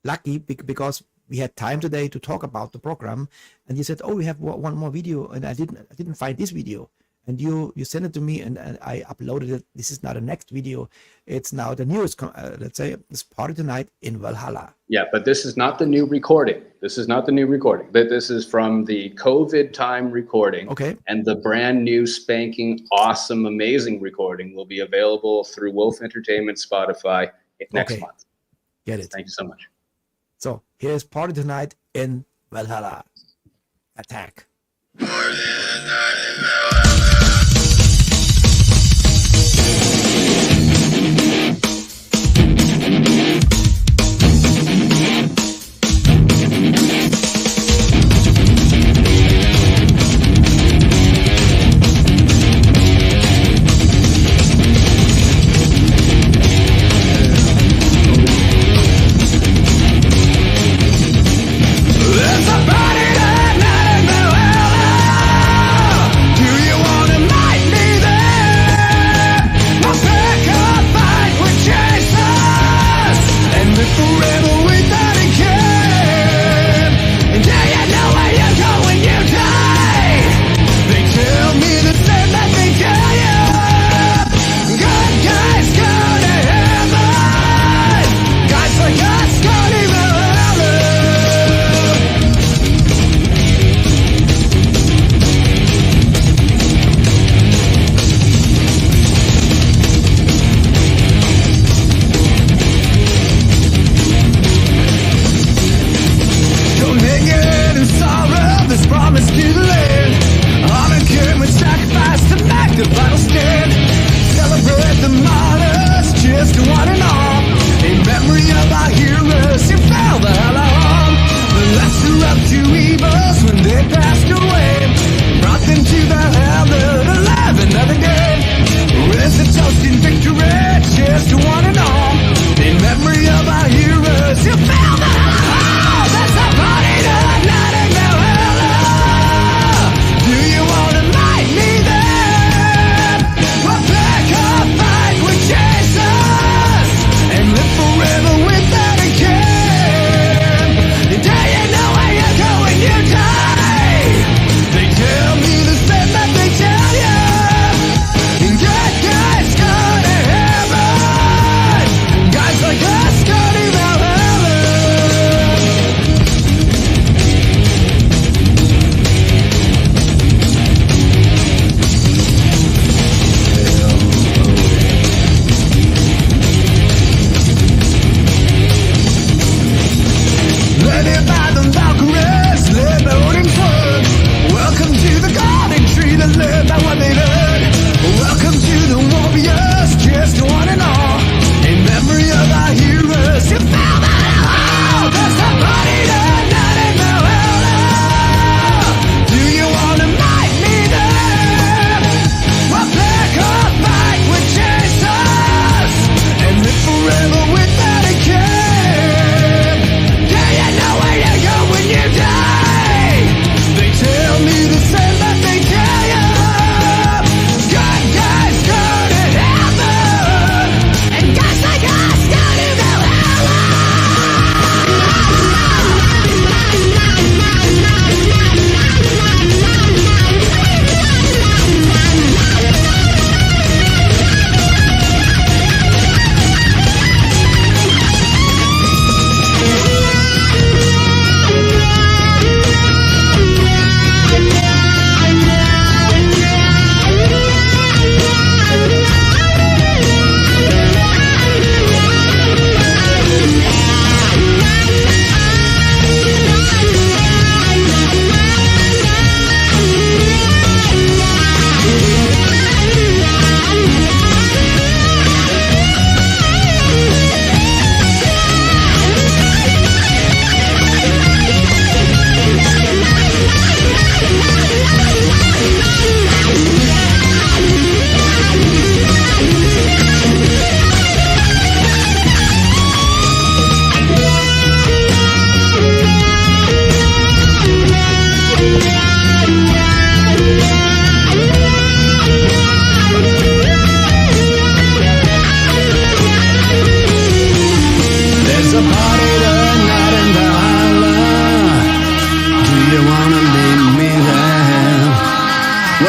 Lucky because we had time today to talk about the program, and you said, "Oh, we have one more video," and I didn't find this video, and you sent it to me, and I uploaded it. This is now the next video. It's now the newest. Let's say this party tonight in Valhalla. Yeah, but this is not the new recording. This is from the COVID time recording. Okay. And the brand new spanking awesome amazing recording will be available through Wolf Entertainment Spotify next month. Get it. Thank you so much. So here's party tonight in Valhalla. Attack. It's a party tonight in Valhalla.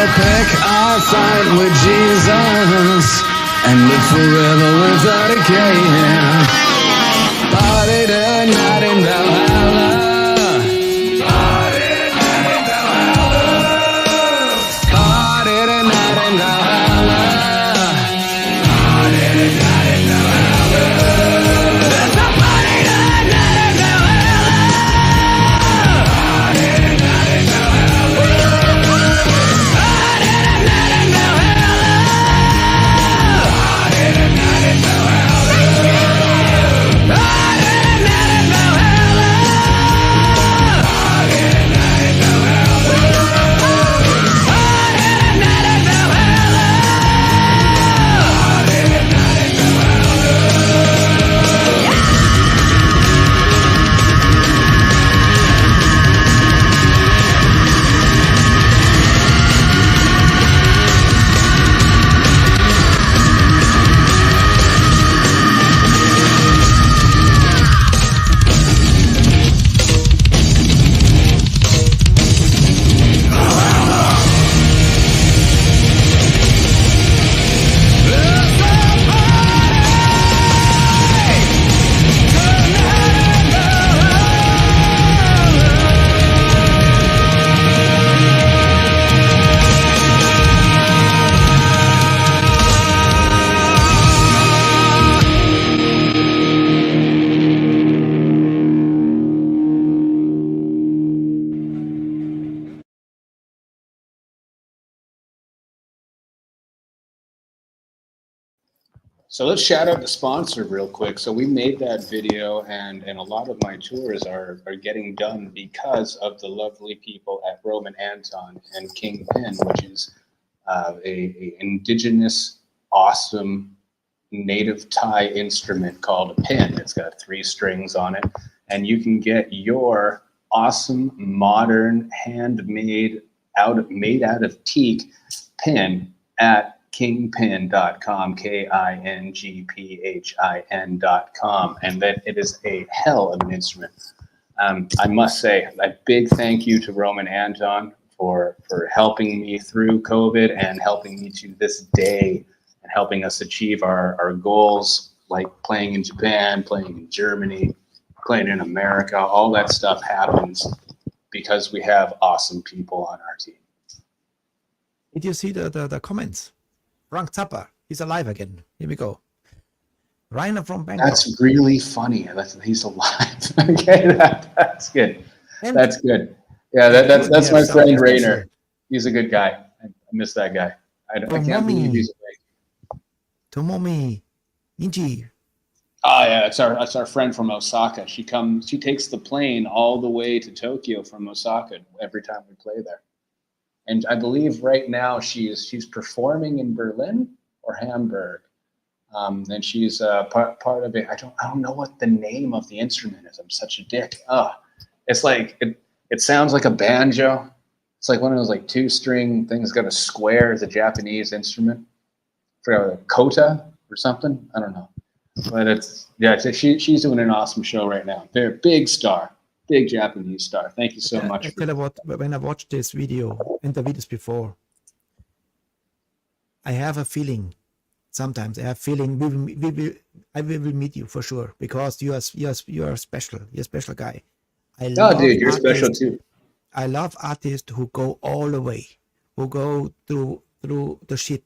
We'll pick our fight with Jesus and live forever without a care. Party tonight in Valhalla. Party tonight in Valhalla. Party tonight in Valhalla. Party tonight in Valhalla. There's a party tonight in Valhalla. Party tonight in Valhalla. Party tonight in Valhalla. Party tonight in Valhalla. Party tonight in Valhalla. Party tonight in Valhalla. Party tonight in Valhalla. Party tonight in So let's shout out the sponsor real quick. So we made that video, and a lot of my tours are getting done because of the lovely people at Roman Anton and King Pin, which is a indigenous, awesome, native Thai instrument called a pin. It's got 3 strings on it, and you can get your awesome, modern, handmade, made out of teak pin at kingpin.com, KINGPHIN.com, and that it is a hell of an instrument. I must say a big thank you to Roman Anton for helping me through COVID and helping me to this day and helping us achieve our goals, like playing in Japan, playing in Germany, playing in America. All that stuff happens because we have awesome people on our team. Did you see the comments? Frank Zappa, he's alive again. Here we go. Rainer from Bangkok. That's really funny. He's alive. Okay, that's good. And That's good. Yeah, that's my friend Rainer. He's a good guy. I miss that guy. I can't believe he's awake. Tomomi Ninji. Oh yeah, that's our friend from Osaka. She takes the plane all the way to Tokyo from Osaka every time we play there. And I believe right now she's performing in Berlin or Hamburg, and she's part of it. I don't know what the name of the instrument is. I'm such a dick. It's like it sounds like a banjo. It's like one of those like 2-string things. Got a square as a Japanese instrument for a kota or something. I don't know, but she's doing an awesome show right now. They're a big star. Big Japanese star. Thank you so much. I tell you what, when I watched this video and the videos before, I have a feeling. Sometimes I have a feeling I will meet you for sure because you are special. You're a special guy. Dude, you're special too. I love artists who go all the way, who go through the shit,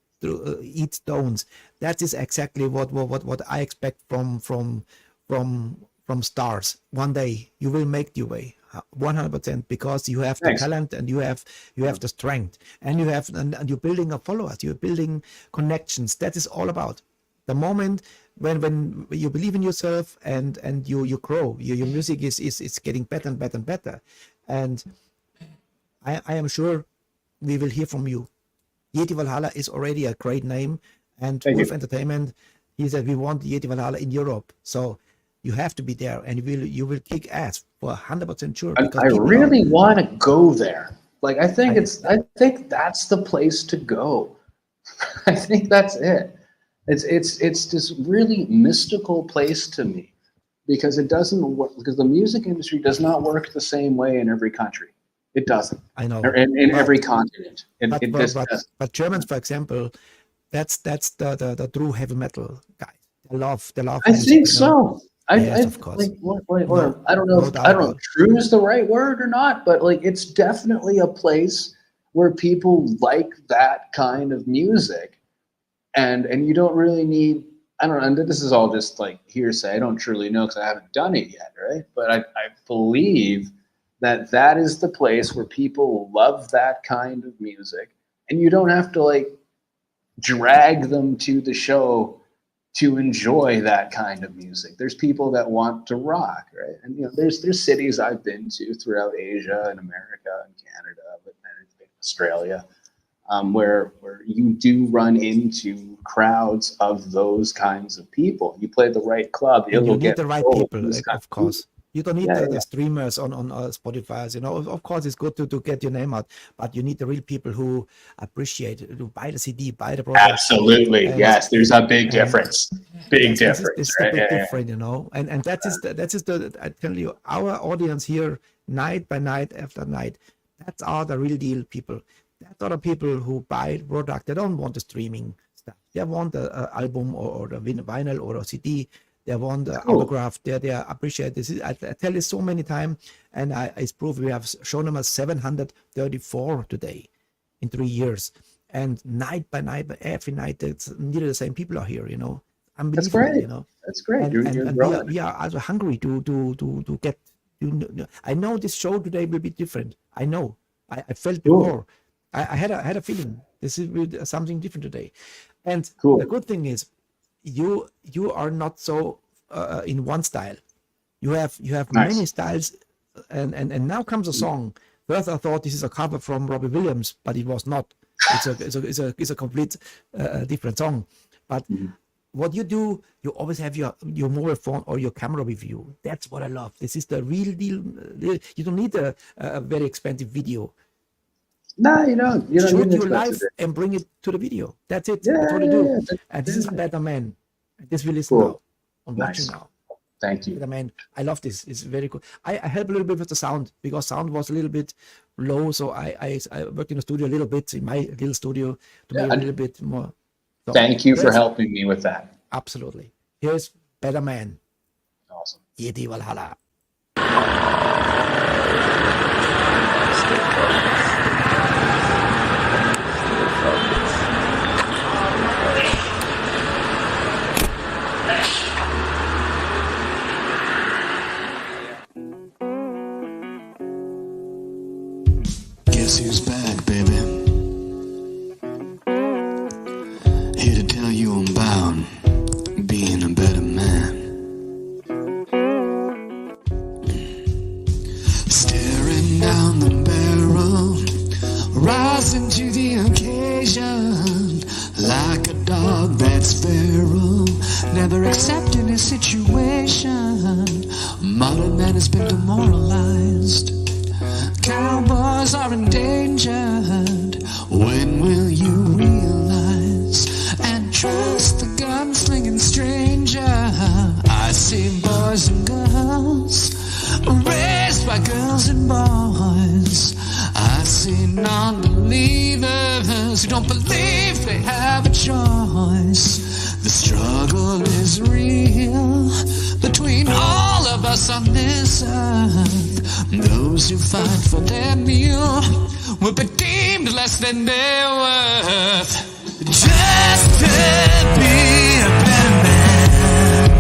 eat stones. That is exactly what I expect from stars. One day you will make your way 100% because you have the talent and you have the strength and you're building a followers, you're building connections. That is all about the moment when you believe in yourself and you grow. Your music is getting better and better and better, and I am sure we will hear from you. Yeti Valhalla is already a great name, and with entertainment, he said we want Yeti Valhalla in Europe, so you have to be there, and you will kick ass for 100% sure. I really want to go there. Like I think that's the place to go. I think that's it. It's this really mystical place to me because it doesn't work, because the music industry does not work the same way in every country. It doesn't. I know. In every continent. But Germans, for example, that's the true heavy metal guys. They love. I think so. Yes, of course. I don't know. I don't know if true is the right word or not, but like it's definitely a place where people like that kind of music, and you don't really need. I don't know. And this is all just like hearsay. I don't truly know because I haven't done it yet, right? But I believe that is the place where people love that kind of music, and you don't have to like drag them to the show to enjoy that kind of music. There's people that want to rock, right? And there's cities I've been to throughout Asia and America and Canada and Australia, where you do run into crowds of those kinds of people. You play the right club, you need the right people, like, of course. You don't need the streamers on Spotify. Of course, it's good to get your name out, but you need the real people who appreciate it, who buy the CD, buy the product. Absolutely, yes. There's a big difference. Big difference. It's a big difference, And that is the. I tell you, our audience here, night by night after night, that's all the real deal people. That's all the people who buy the product. They don't want the streaming stuff. They want the album or the vinyl or a CD. They want the autograph. They appreciate this. I tell you so many times, and it's proof. We have shown them as 734 today in 3 years, and night by night, every night, it's nearly the same people are here. That's great. That's great. And we are also hungry to get. I know this show today will be different. I know. I felt before. I had a feeling this is something different today, and the good thing is. You are not so in one style. You have many styles, and now comes a song. First, I thought this is a cover from Robbie Williams, but it was not. It's a complete different song. But what you do, you always have your mobile phone or your camera with you. That's what I love. This is the real deal. You don't need a very expensive video. No, you don't. You don't shoot need your life and bring it to the video. That's it. That's what you do. And this is Better Man. This will listen now. I'm watching now. Thank you. Better Man. I love this. It's very cool. I help a little bit with the sound because sound was a little bit low. So I worked in the studio a little bit, in my little studio, to make it a little bit more. So thank you for helping me with that. Absolutely. Here's Better Man. Awesome. Yeti Valhalla. Guess who's back, baby? Here to tell you I'm bound, being a better man. Staring down the barrel, rising to the occasion, like a dog that's feral, never accepting his situation. Modern man has been demoralized. Cowboys are endangered. When will you realize and trust the gunslinging stranger? I see boys and girls raised by girls and boys. I see non-believers who don't believe they have a choice. The struggle is real between all of us on this earth. Those who fight for their meal will be deemed less than their worth. Just to be a better man.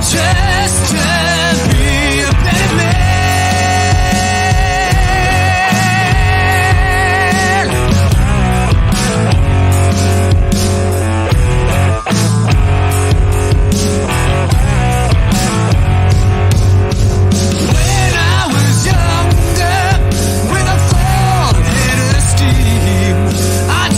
Just to be a better man. I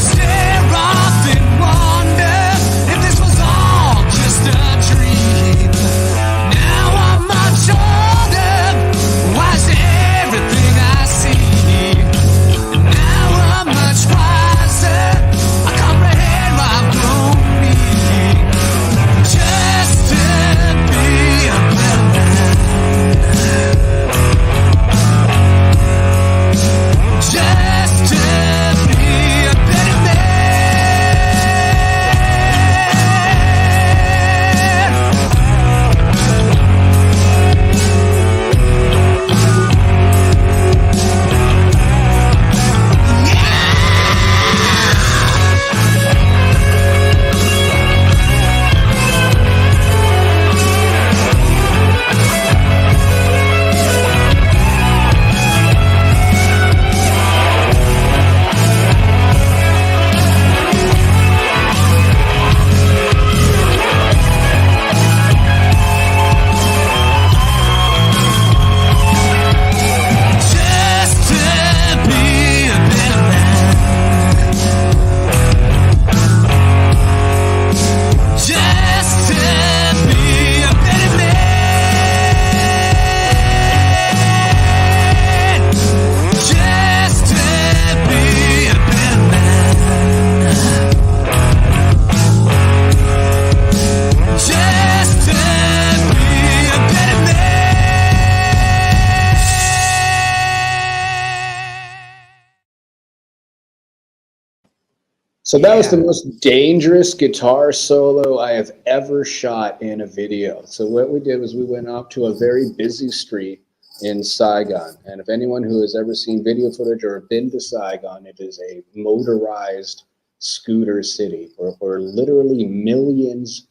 So that was the Yeah. most dangerous guitar solo I have ever shot in a video. So what we did was we went up to a very busy street in Saigon. And if anyone who has ever seen video footage or been to Saigon, it is a motorized scooter city where literally millions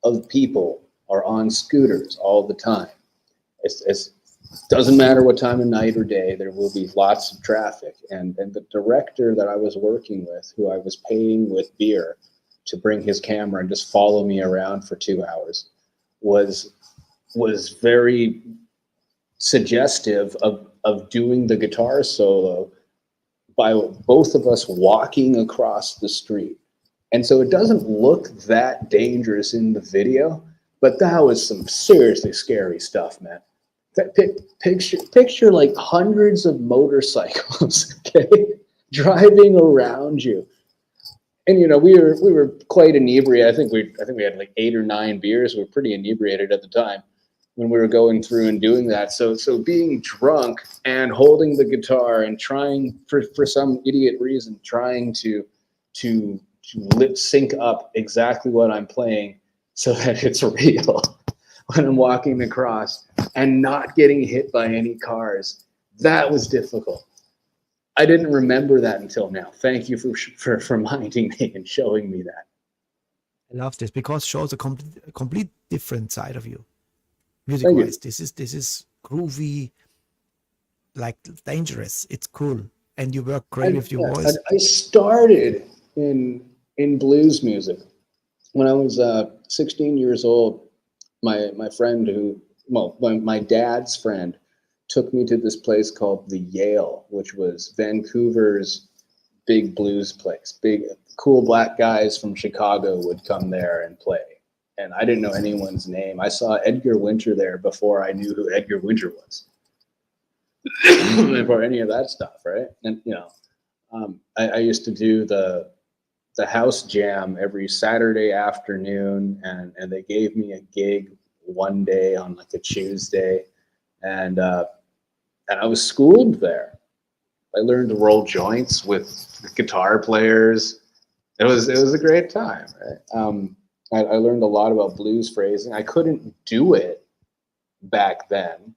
of people are on scooters all the time. It's doesn't matter what time of night or day, there will be lots of traffic. And the director that I was working with, who I was paying with beer to bring his camera and just follow me around for 2 hours, was very suggestive of doing the guitar solo by both of us walking across the street. And so it doesn't look that dangerous in the video, but that was some seriously scary stuff, man. Picture like hundreds of motorcycles, okay, driving around you. And you know, we were quite inebriated. I think we had like 8 or 9 beers. We were pretty inebriated at the time when we were going through and doing that. So being drunk and holding the guitar and trying for some idiot reason trying to lip sync up exactly what I'm playing so that it's real when I'm walking across and not getting hit by any cars. That was difficult. I didn't remember that until now. Thank you for reminding me and showing me that. I love this because it shows a complete different side of you. Music-wise, this is groovy, like dangerous. It's cool, and you work great with your voice. I started in blues music when I was 16 years old. My friend my dad's friend took me to this place called the Yale, which was Vancouver's big blues place. Big, cool black guys from Chicago would come there and play. And I didn't know anyone's name. I saw Edgar Winter there before I knew who Edgar Winter was. Before any of that stuff, right? And you know, I used to do the house jam every Saturday afternoon, and they gave me a gig one day on like a Tuesday, and I was schooled there. I learned to roll joints with guitar players. It was a great time, right? I learned a lot about blues phrasing. I couldn't do it back then.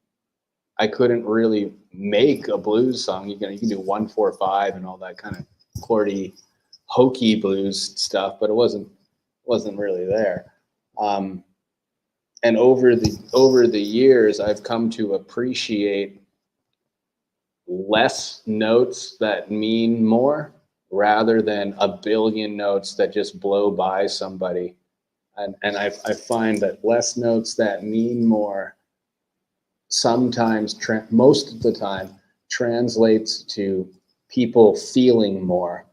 I couldn't really make a blues song. You can do 1-4-5 and all that kind of chordy, hokey blues stuff, but it wasn't really there. And over the years, I've come to appreciate less notes that mean more rather than a billion notes that just blow by somebody. And I find that less notes that mean more sometimes, most of the time, translates to people feeling more.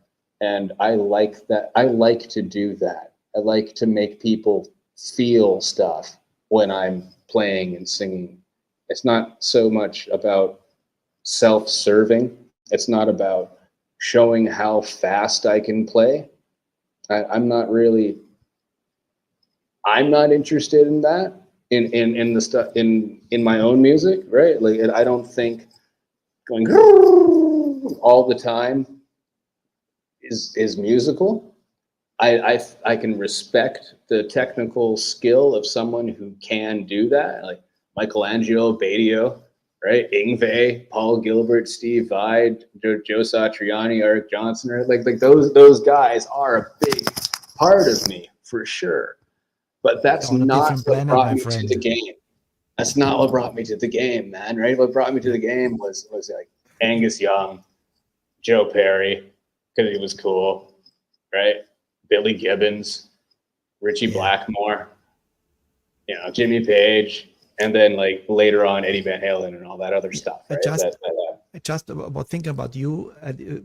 And I like that. I like to do that. I like to make people feel stuff when I'm playing and singing. It's not so much about self-serving. It's not about showing how fast I can play. I'm not interested in that in the stuff in my own music, right? Like I don't think going all the time is musical. I can respect the technical skill of someone who can do that, like Michelangelo, Badio, right? Yngwie, Paul Gilbert, Steve Vai, Joe Satriani, Eric Johnson, right? Like those guys are a big part of me for sure. But that's not what brought me to the game. That's not what brought me to the game, man. Right? What brought me to the game was like Angus Young, Joe Perry, because he was cool, right? Billy Gibbons, Richie Blackmore, you know, Jimmy Page, and then like later on Eddie Van Halen and all that other stuff. Right? Just about thinking about you,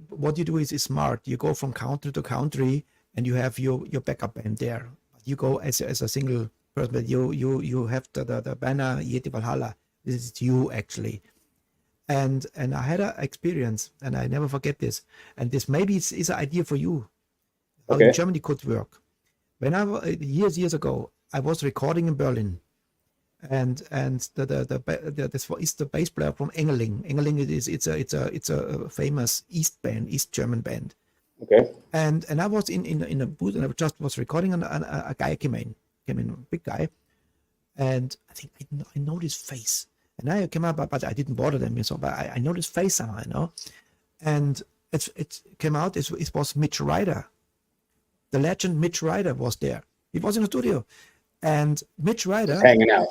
what you do is smart. You go from country to country, and you have your backup band there. You go as a single person, but you have the banner Yeti Valhalla. This is you actually. And I had an experience, and I never forget this. And this maybe is an idea for you. How in Germany could work. When years ago, I was recording in Berlin, and this is the bass player from Engeling. Engeling it's a famous East German band, Okay. And I was in a booth, and I just was recording, and a guy came in, a big guy, and I think I know his face, and I came up, but I didn't bother them, so but I know his face somehow, and it came out. It was Mitch Ryder, the legend Mitch Ryder was there. He was in the studio, and Mitch Ryder Hanging out.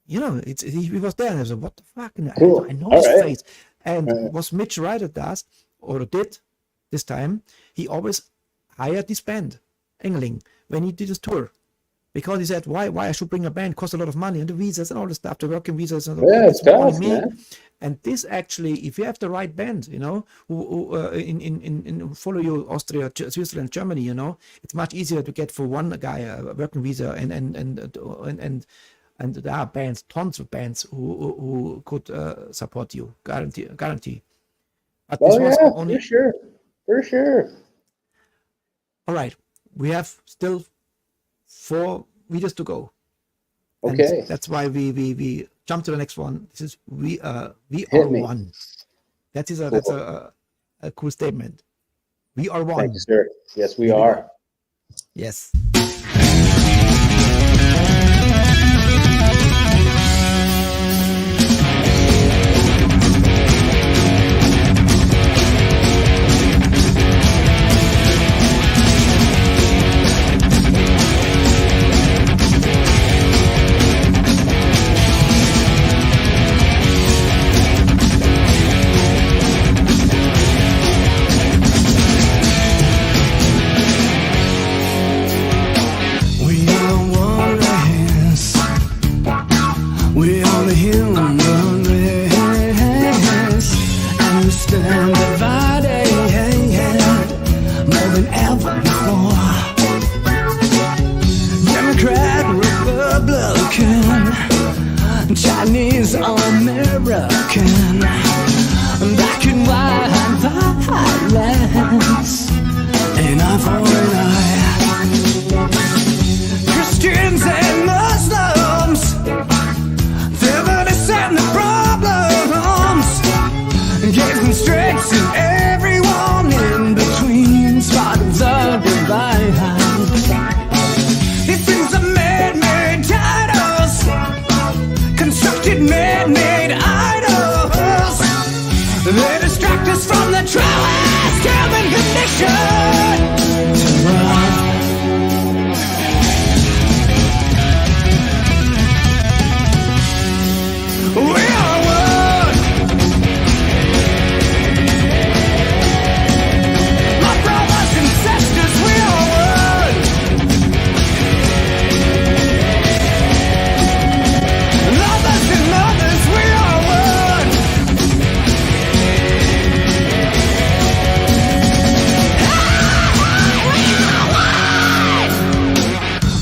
he was there, and I was like, what the fuck? And Cool. I know All his right. face, and what Mitch Ryder does or did this time, he always hired this band, Engling, when he did his tour. Because he said, why I should bring a band, costs a lot of money, and the visas and all the stuff, the working visas and all Yeah, it's more on tough, me. man. And this actually, if you have the right band, who in follow you, Austria, Switzerland, Germany, it's much easier to get for one guy a working visa, and there are bands, tons of bands who could support you, guarantee. But this was only for sure. all right. We have still 4 videos to go. Okay. And that's why we jump to the next one. This is we are me. one. That's a cool statement. We are one. Thank you, sir. Yes, we are. Yes. We are the human race, and we stand divided more than ever before. Democrat, Republican, Chinese, American, black and white violence in our foreign eye. Christians and Muslims, feminists and the problems, gays and straights and everyone in between, spot the divide. It brings the man-made titles, constructed man-made idols. They distract us from the truest human condition. We are one. My brothers and sisters, we are one. Lovers and mothers, we are one.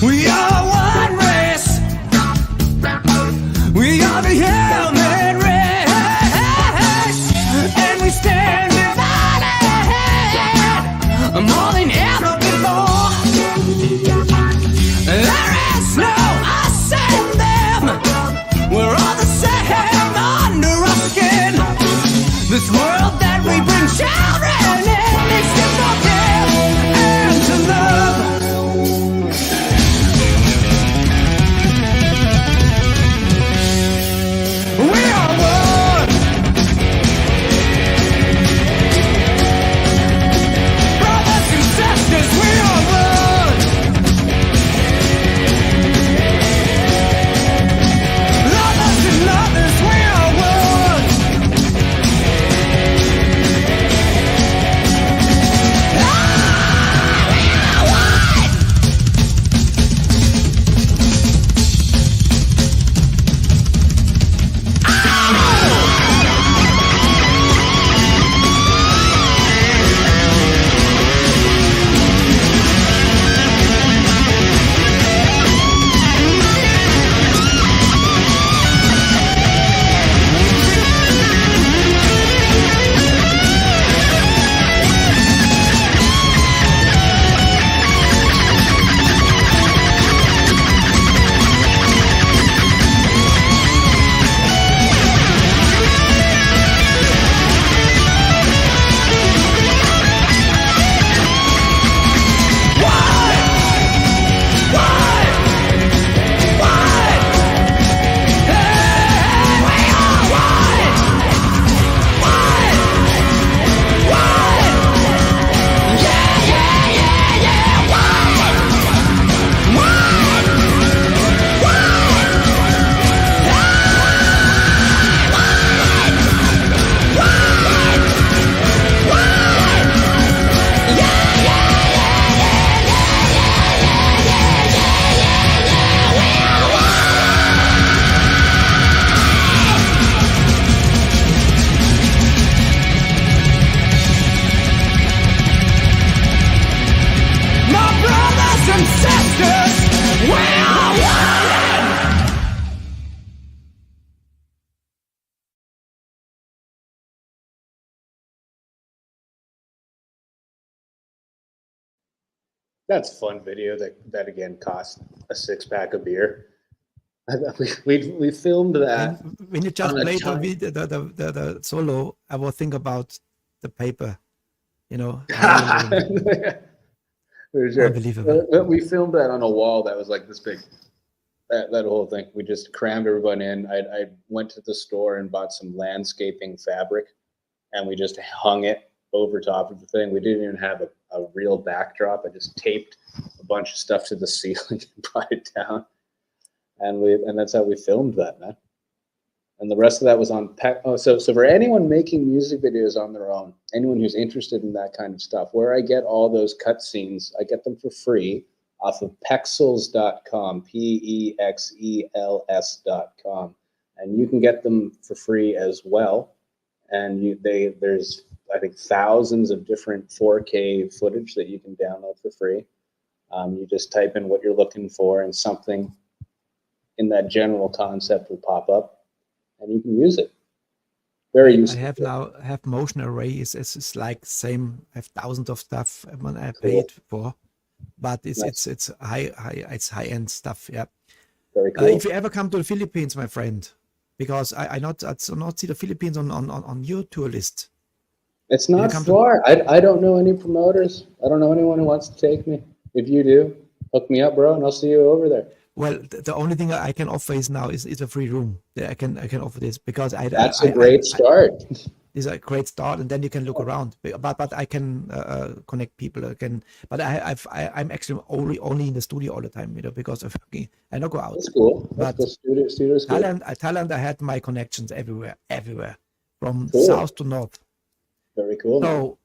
We are one race. We are the human race, and we stand divided more than ever before. There is no us and them. We're all the same under our skin. This world that we bring children in needs to forgive and to love. We are one. Brothers and sisters, we are one. Lovers and mothers, we are one. That's a fun video that again cost a 6-pack of beer. We filmed that. And when you just on a played giant- the solo, I will think about the paper. You know, For sure. Unbelievable. We filmed that on a wall that was like this big. That whole thing. We just crammed everyone in. I went to the store and bought some landscaping fabric, and we just hung it over top of the thing. We didn't even have a real backdrop. I just taped a bunch of stuff to the ceiling and brought it down. And that's how we filmed that, man. And the rest of that was on so for anyone making music videos on their own, anyone who's interested in that kind of stuff, where I get all those cut scenes, I get them for free off of pexels.com, PEXELS.com. And you can get them for free as well. And there's I think thousands of different 4K footage that you can download for free. You just type in what you're looking for, and something in that general concept will pop up, and you can use it. Very useful. I have motion array. It's like same. I have thousands of stuff I paid for, but it's high end stuff. Yeah. Very cool. If you ever come to the Philippines, my friend, because I not see the Philippines on your tour list. It's not far. I don't know any promoters. I don't know anyone who wants to take me. If you do, hook me up, bro, and I'll see you over there. Well, the only thing I can offer is now is a free room. I can offer this because That's a great start. It's a great start, and then you can look around. But I can connect people. But I'm actually only in the studio all the time, you know, because of I don't go out. That's cool. But Studio's cool. Thailand, I had my connections everywhere, from Cool. south to north. Very cool. So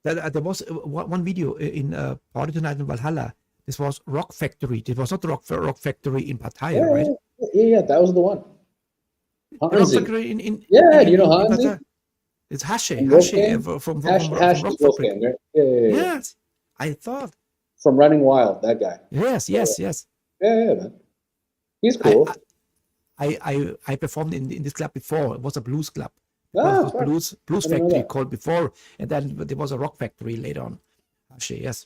there was one video in Party Tonight in Valhalla. This was Rock Factory. It was not Rock Factory in Pattaya, right? Yeah, that was the one. Rock Hansi. Factory in do you know in Hansi? Pattaya. It's Hashi from Hash Rock Wolfgang, Factory. right? Yeah. Yes, I thought. From Running Wild, that guy. Yes. Yeah, man. He's cool. I performed in this club before. It was a blues club. Ah, It was blues I didn't know factory that. called before, and then there was a rock factory later on. Hashi, yes.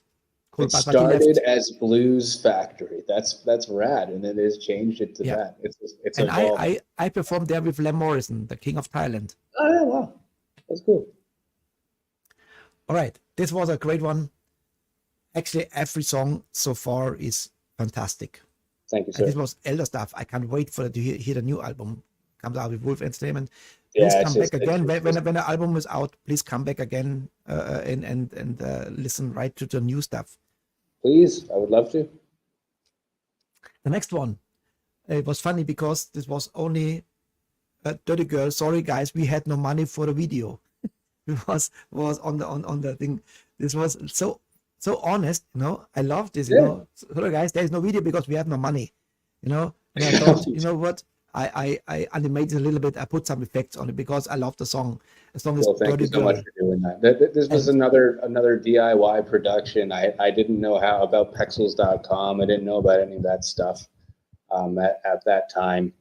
Cool. It But he started left. as Blues Factory. That's rad, and then it's changed it to Yeah. that. It's And evolved. I performed there with Lem Morrison, the king of Thailand. Oh yeah, wow, that's cool. All right, this was a great one. Actually, every song so far is fantastic. Thank you, And sir. this was elder stuff. I can't wait for to hear the new album. Comes out with Wolf Entertainment. Yeah, Please it's come just- back again. it's When the album is out, please come back again and listen right to the new stuff. Please, I would love to. The next one, it was funny because this was only Dirty Girl. Sorry guys, we had no money for the video. It was on the thing. This was so honest, you know. I love this, you Yeah. know. Sorry guys, there is no video because we have no money, you know. And I thought, you know what? I animated a little bit. I put some effects on it because I love the song. The song is Well, thank Dirty you so Girl. much for doing that. This was another DIY production. I didn't know how about Pexels.com. I didn't know about any of that stuff at that time,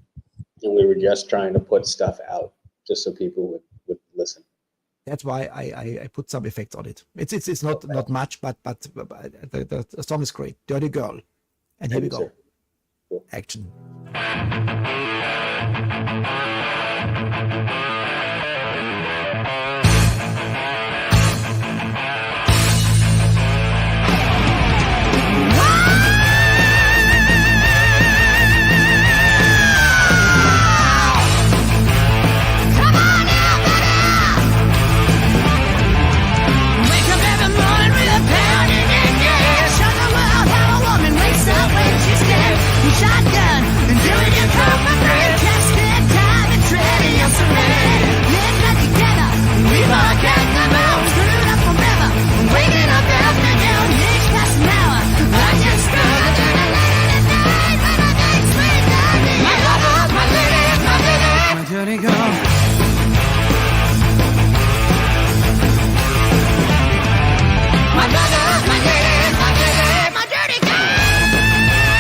and we were just trying to put stuff out just so people would listen. That's why I put some effects on it. It's not much, but the song is great. Dirty Girl. And here we Thank you, go. sir. Cool. Action. Wake up every morning with a pounding in your head. Show the world how a woman wakes up when she's dead. You shotgun and doing your comfort free. Casket time and treading your surrender. Live back together. We forget the bones. Screwed up forever. Waking up every noon. Each past an hour. I just screwed up through the night and night. But I think sweet daddy. My lover, my lady, my lady. My dirty girl. My mother, my lady, my dirty girl.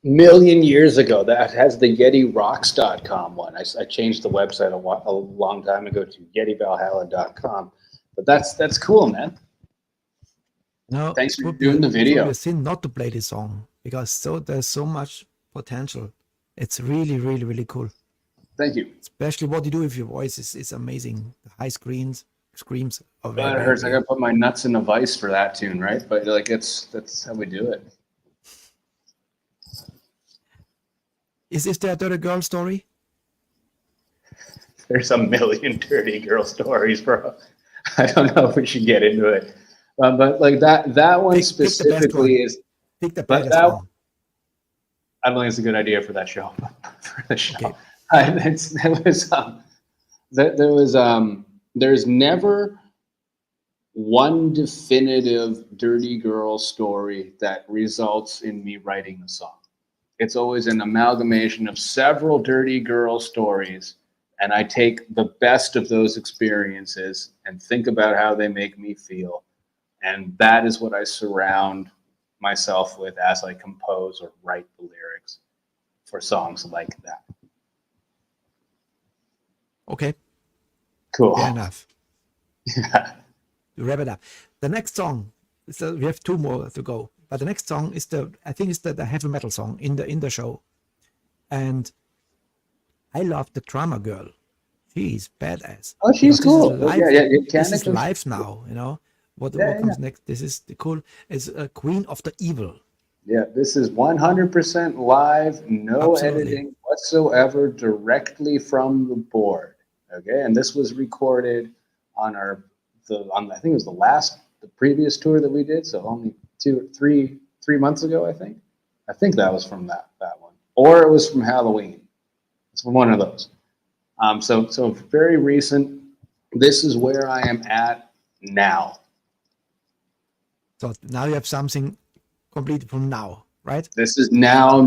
million years ago. That has the YetiRocks.com one. I changed the website a long time ago to YetiValhalla.com. But that's cool, man. No, Thanks for would doing the It video. would be a sin not to play this song because there's so much potential. It's really, really, really cool. Thank you. Especially what you do with your voice is amazing. The high screams are very, That very hurts. I good. gotta put my nuts in a vice for that tune, right? But like, that's how we do it. Is this the Dirty Girl story? There's a million dirty girl stories, bro. I don't know if we should get into it, but like that one Pick the best specifically one. is. Pick the But baddest one. I don't think it's a good idea for that show. For the show, Okay. There's never one definitive dirty girl story that results in me writing a song. It's always an amalgamation of several dirty girl stories, and I take the best of those experiences and think about how they make me feel, and that is what I surround myself with as I compose or write the lyrics for songs like that. Okay. Cool. Fair enough. Yeah. To wrap it up. The next song, we have two more to go, but the next song is the heavy metal song in the show. And I love the drummer girl. She's badass. Oh, she's cool. This Can't is actually- live now, you know. What comes next? This is the cool. It's Queen of the Evil. Yeah, this is 100% live, no Absolutely. editing whatsoever, directly from the board. Okay, and this was recorded on I think it was the previous tour that we did, so only 3 months ago, I think. I think that was from that one, or it was from Halloween. It's from one of those. So very recent. This is where I am at now. So now you have something completely from now, right? This is now,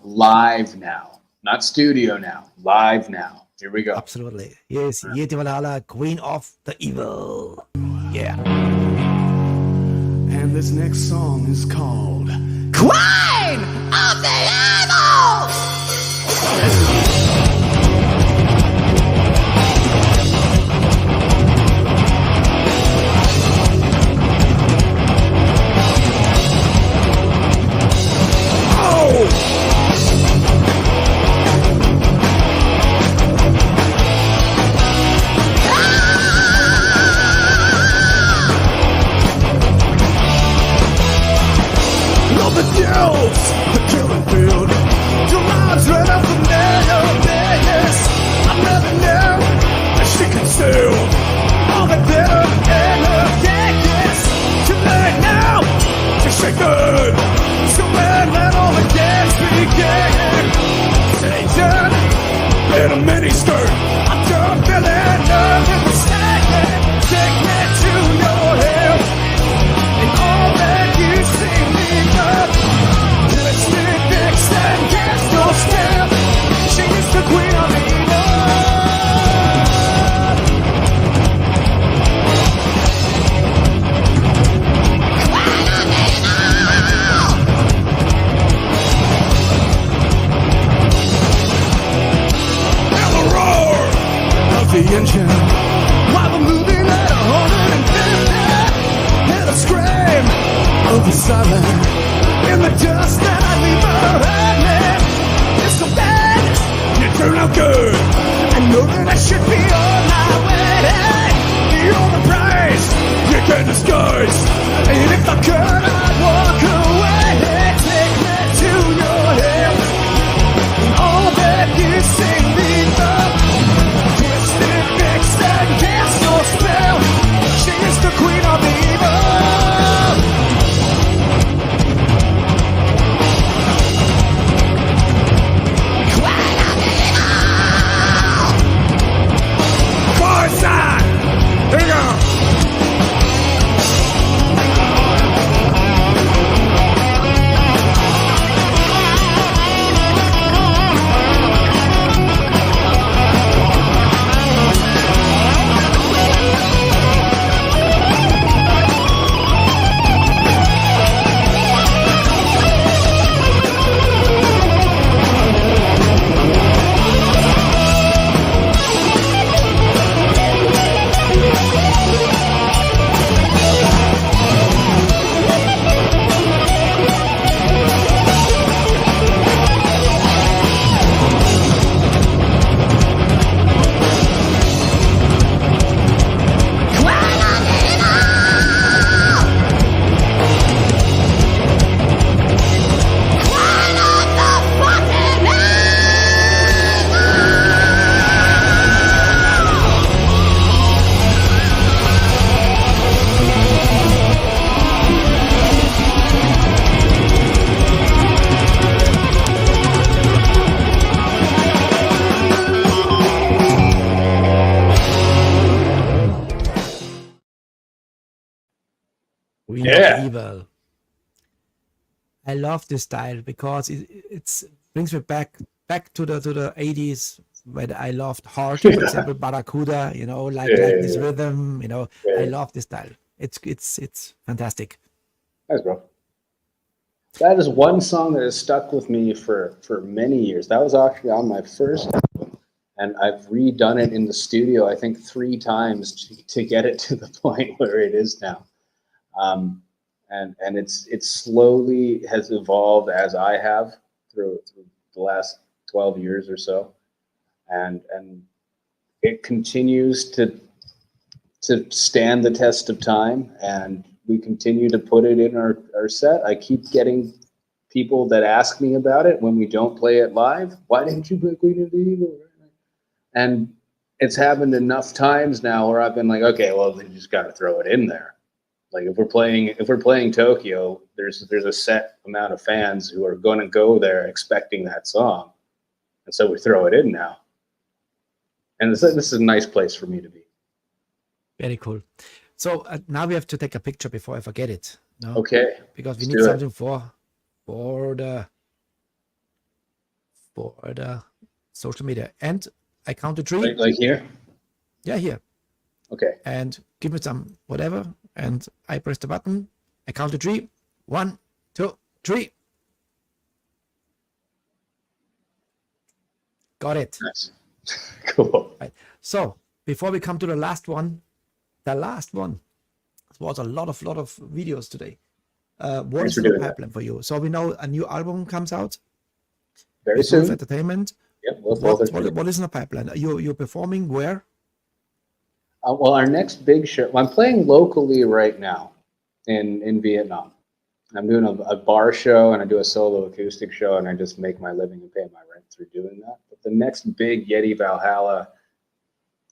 live now, not studio now, live now. Here we go. Absolutely. Yes, Yeti Valhalla, Queen of the Evil. Yeah. And this next song is called Queen of the Evil! the kills, the killing field. Your lives right off the Vegas. I never knew that she could steal all the bitter in her yes. Too late now to shake good. So when let all the gas begin. Satan in a mini skirt. I'm done feeling nothing but staying. Take me to your hill. And all that you see me up. Twisted, fixed, and cast your step. She is the queen of evil. Queen of evil. And the roar of the engine while we're moving at 150. And a scream of the siren in the dust that I leave behind me. It's so bad, you turn out good. I know that I should be on my way. You're the price you can disguise. And if I could, I'd walk away. Take me to your hill. And all that you see me up. Twisted, fixed, and cast your spell. She is the queen of evil. Queen of evil. Far side. Here you go. I love this style because it's brings me back to the 80s when I loved hard, for example, Barracuda, like this rhythm, I love this style. It's fantastic. Thanks, bro. That is one song that has stuck with me for many years. That was actually on my first album, and I've redone it in the studio, I think 3 times to get it to the point where it is now. And it slowly has evolved as I have through the last 12 years or so, and it continues to stand the test of time, and we continue to put it in our set. I keep getting people that ask me about it when we don't play it live. Why didn't you play Queen of the Evil? And it's happened enough times now where I've been like, okay, well, they just got to throw it in there. Like if we're playing Tokyo, there's a set amount of fans who are going to go there expecting that song, and so we throw it in now. And this is a nice place for me to be. Very cool. So now we have to take a picture before I forget it. No? Okay. Because we need something for the social media. And I count to 3. Like here? Yeah, here. Okay. And give me some whatever. And I press the button. I count to 3. 1, 2, 3. Got it. Nice. Cool. Right. So before we come to the last one, it was a lot of videos today. What is the pipeline for you? So we know a new album comes out very soon. Entertainment. Yep. What is in the pipeline? You're performing where? Well, our next big show. I'm playing locally right now in Vietnam. I'm doing a bar show, and I do a solo acoustic show, and I just make my living and pay my rent through doing that. But the next big Yeti Valhalla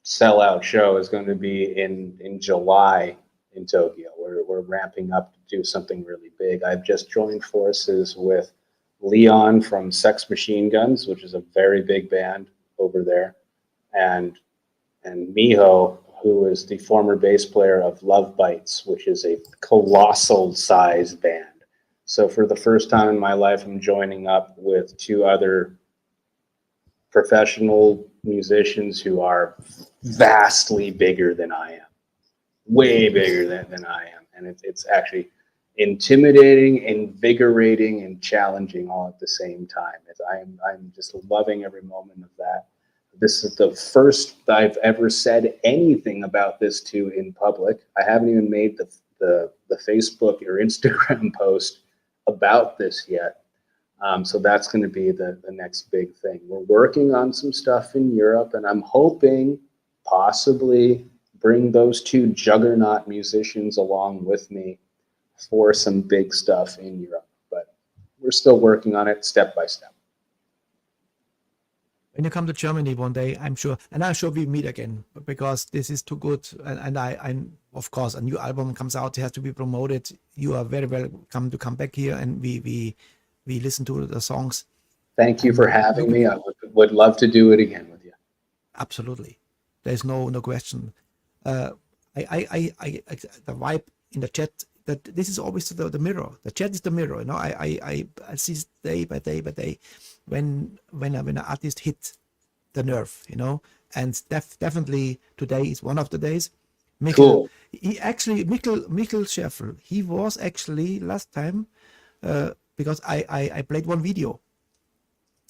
sellout show is going to be in July in Tokyo. We're ramping up to do something really big. I've just joined forces with Leon from Sex Machine Guns, which is a very big band over there, and Miho, who is the former bass player of Love Bites, which is a colossal sized band. So for the first time in my life, I'm joining up with 2 other professional musicians who are vastly bigger than I am, way bigger than I am. And it's actually intimidating, invigorating, and challenging all at the same time. I'm just loving every moment of that. This is the first I've ever said anything about this to in public. I haven't even made the Facebook or Instagram post about this yet. So that's going to be the next big thing. We're working on some stuff in Europe, and I'm hoping possibly bring those 2 juggernaut musicians along with me for some big stuff in Europe. But we're still working on it step by step. When you come to Germany one day, I'm sure we meet again, because this is too good. And I'm of course, a new album comes out, it has to be promoted. You are very welcome to come back here, and we listen to the songs. Thank you for having me. I would love to do it again with you. Absolutely, there's no question. The vibe in the chat, that this is always the mirror. The chat is the mirror. I see day by day when an artist hit the nerve. And definitely today is one of the days. Mikkel, cool. Mikkel Scheffel, he was actually last time, because I played one video,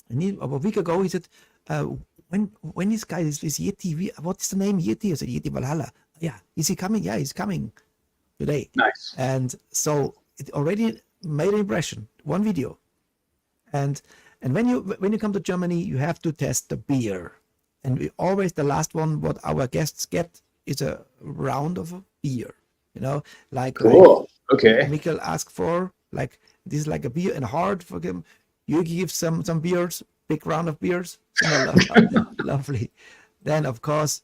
and a week ago he said, when this guy is Yeti, what is the name? Yeti? I said Yeti Valhalla. Yeah, is he coming? Yeah, he's coming today. Nice. And so it already made an impression. One video, and when you come to Germany, you have to test the beer, and we always, the last one what our guests get is a round of a beer. Like cool. Okay. Mikkel asked for, like, this is like a beer and hard for him. You give some beers, big round of beers. Lovely. Then of course,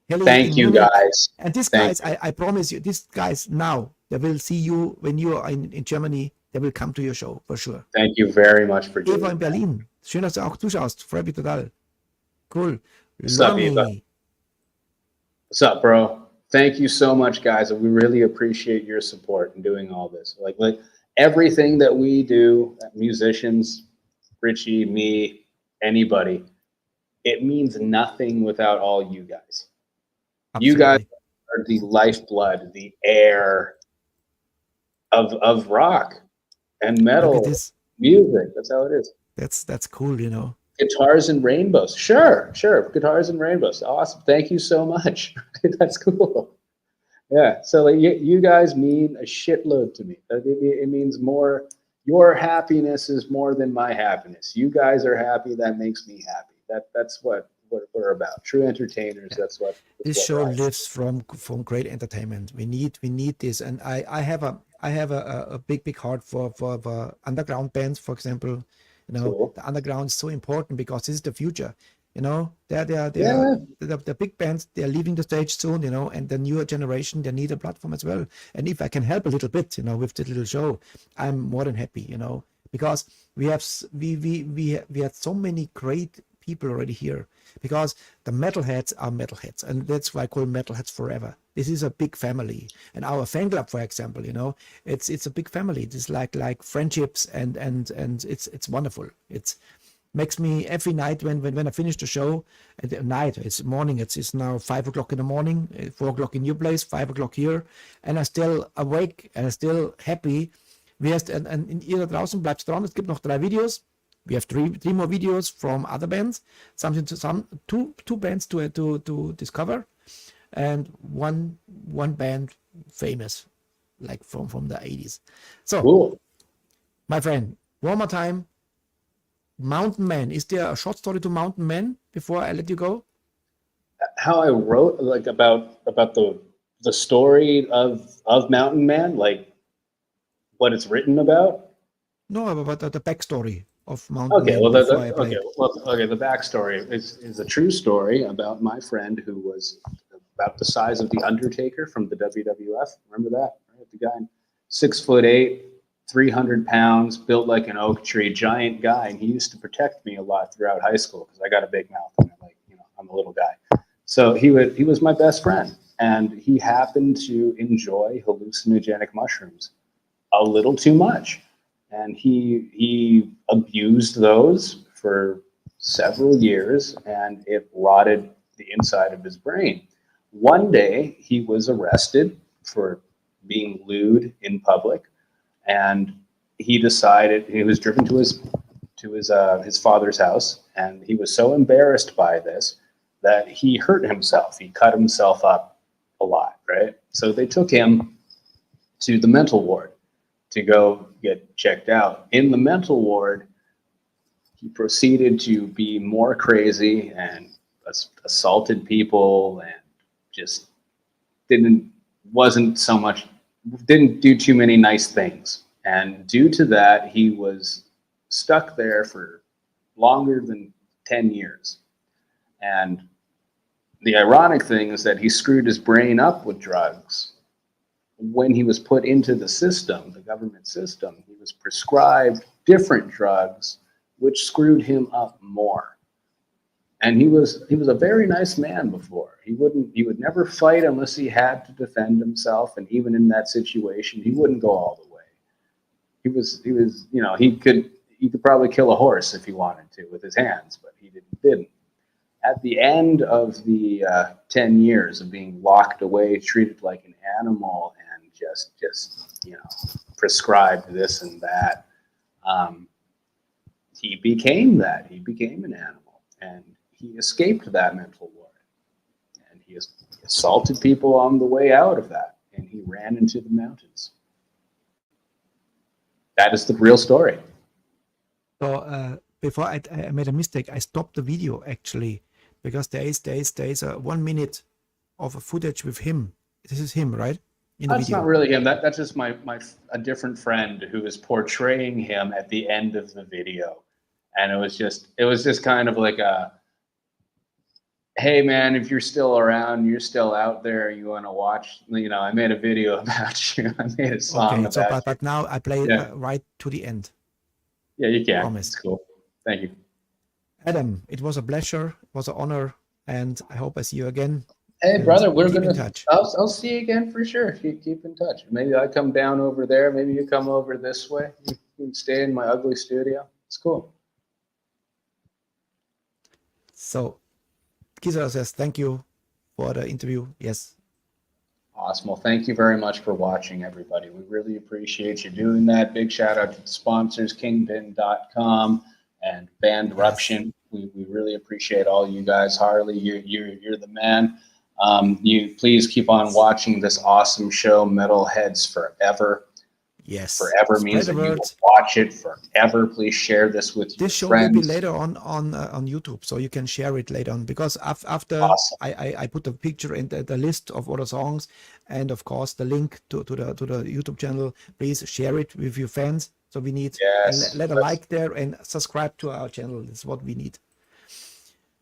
thank you guys. And these guys, I promise you, these guys now, they will see you when you are in Germany. They will come to your show for sure. Thank you very much for doing Eva in Berlin. Schön, dass du auch zuschaust. Freut mich total. Cool. What's up, Eva? What's up, bro? Thank you so much, guys. We really appreciate your support in doing all this. Like everything that we do, musicians, Richie, me, anybody, it means nothing without all you guys. You guys are the lifeblood, the air of rock and Look metal at this. music. That's how it is. That's cool, you know. Guitars and rainbows. Sure. Guitars and rainbows. Awesome. Thank you so much. That's cool. Yeah. So like, you guys mean a shitload to me. It means more. Your happiness is more than my happiness. You guys are happy. That makes me happy. That's what we're about. True entertainers. That's what This show lives from great entertainment. We need this, and I have a big heart for the underground bands, for example. You know, Cool. the underground is so important because this is the future. You know, Yeah. the big bands, they're leaving the stage soon. You know, and the newer generation, they need a platform as well. And if I can help a little bit, you know, with this little show, I'm more than happy. You know, because we had so many great people already here, because the metalheads are metalheads, and that's why I call metalheads forever. This is a big family, and our fan club, for example, you know, it's a big family. It's like friendships, and it's wonderful. It makes me every night when I finish the show at the night, it's morning, it's now 5 o'clock in the morning, 4 o'clock in your place, 5 o'clock here, and I'm still awake and I'm still happy. Und ihr da draußen bleibt dran, es gibt noch 3 Videos. We have three more videos from other bands, two bands to discover, and one band famous, like from the 80s. So, Cool. my friend, one more time, Mountain Man. Is there a short story to Mountain Man before I let you go? How I wrote like about the story of Mountain Man, like what it's written about. No, about the backstory of Mountain Okay, Man. well, before I play it. the backstory is a true story about my friend who was about the size of the Undertaker from the WWF. Remember that? Right? The guy, 6'8", 300 pounds, built like an oak tree, giant guy, and he used to protect me a lot throughout high school because I got a big mouth and I'm a little guy. So he was my best friend, and he happened to enjoy hallucinogenic mushrooms a little too much. And he abused those for several years, and it rotted the inside of his brain. One day, he was arrested for being lewd in public, and he decided he was driven to his father's house, and he was so embarrassed by this that he hurt himself. He cut himself up a lot, right? So they took him to the mental ward to go get checked out. In the mental ward, he proceeded to be more crazy and assaulted people, and just didn't do too many nice things. And due to that, he was stuck there for longer than 10 years. And the ironic thing is that he screwed his brain up with drugs. When he was put into the system, the government system, he was prescribed different drugs, which screwed him up more. And he was a very nice man before. He would never fight unless he had to defend himself. And even in that situation, he wouldn't go all the way. He could probably kill a horse if he wanted to with his hands, but he didn't. At the end of the 10 years of being locked away, treated like an animal, and just prescribed this and that, he became that. He became an animal, and he escaped that mental ward. And he assaulted people on the way out of that, and he ran into the mountains. That is the real story. So before I made a mistake, I stopped the video actually, because there is a 1 minute of footage with him. This is him, right? In the That's video. not really him. That's just a different friend who is portraying him at the end of the video, and it was just kind of like a, hey man, if you're still around, you're still out there, you want to watch, I made a video about you. I made a song Okay, so about you. but now I play it Yeah. right to the end. Yeah, you can. Promise. It's cool. Thank you. Adam, it was a pleasure, it was an honor, and I hope I see you again. Hey, brother, we're Keep in gonna. touch. I'll see you again for sure. Keep in touch. Maybe I come down over there. Maybe you come over this way. You can stay in my ugly studio. It's cool. So, Gisela says, thank you for the interview. Yes. Awesome. Well, thank you very much for watching, everybody. We really appreciate you doing that. Big shout out to the sponsors, Kingpin.com and Bandruption. We really appreciate all you guys. Harley, you're the man. You please keep on watching this awesome show, Metalheads Forever. Yes. Forever means that Spread the you word. will watch it forever. Please share this with your This show friends. will be later on YouTube, so you can share it later on. Because after Awesome. I put the picture and the list of all the songs, and of course the link to the YouTube channel. Please share it with your fans. So we need Yes. let a like there and subscribe to our channel. That's what we need.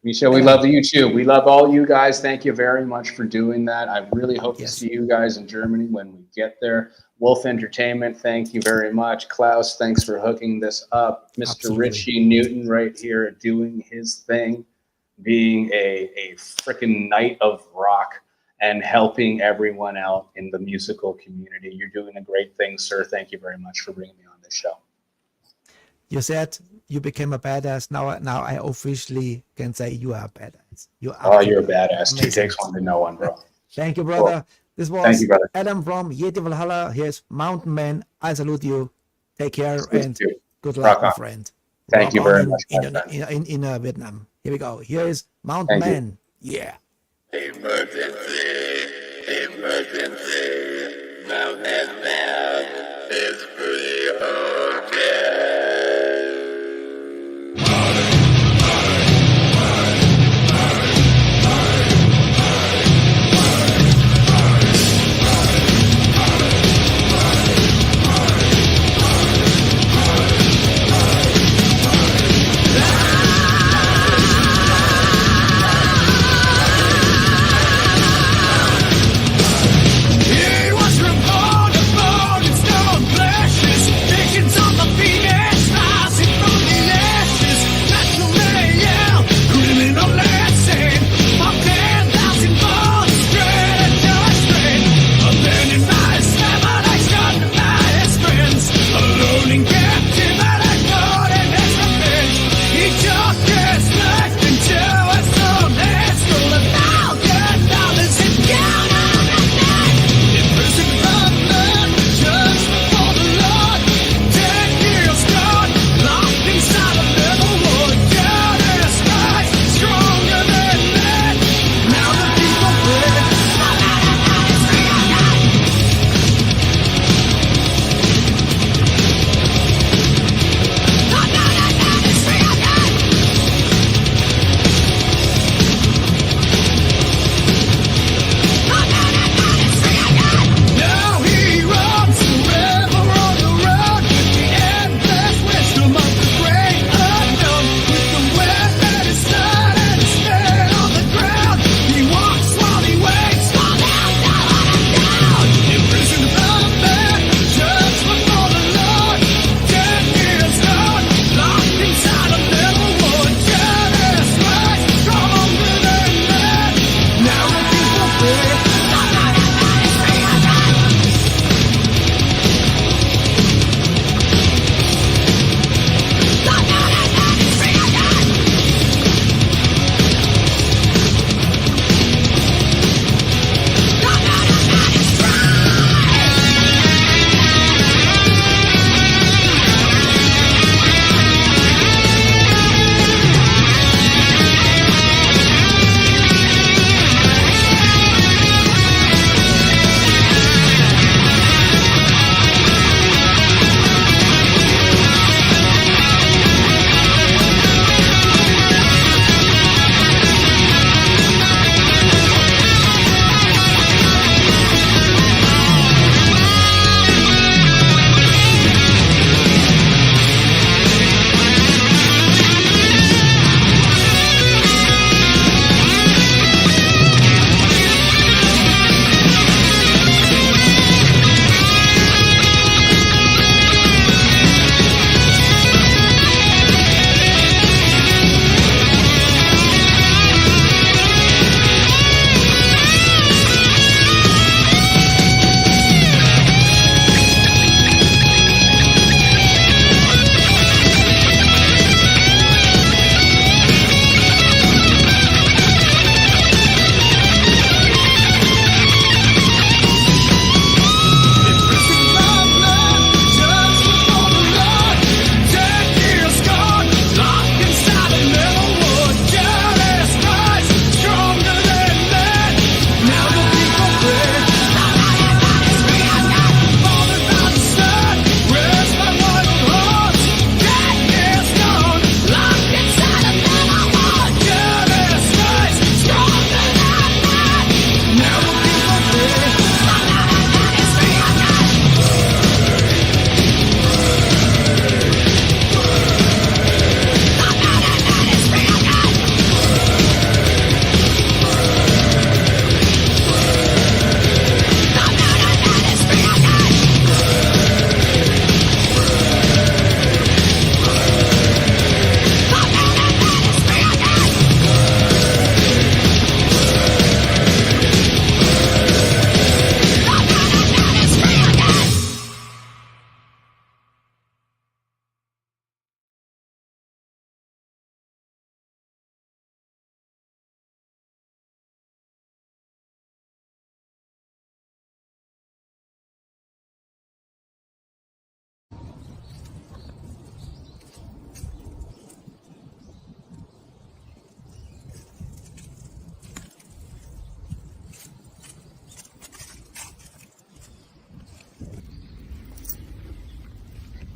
Michelle, we love you too. We love all you guys. Thank you very much for doing that. I really hope to Yes. see you guys in Germany when we get there. Wolf Entertainment, thank you very much. Klaus, thanks for hooking this up. Mr. Absolutely. Richie Newton right here doing his thing, being a freaking knight of rock and helping everyone out in the musical community. You're doing a great thing, sir. Thank you very much for bringing me on this show. You said you became a badass. Now I officially can say you are a badass. You're a badass. Two amazing. takes one to know one, bro. Thank you, brother. This was Thank you, brother. Adam from Yeti Valhalla. Here's Mountain Man. I salute you. Take care Salute and you. good luck, Rock my on. friend. Thank Rock you on very in- much, my in, friend. in Vietnam. Here we go. Here is Mountain Thank you. Man. Yeah. Emergency, emergency, Mountain Man is free again. He was from bone to bone and stone flesh. His visions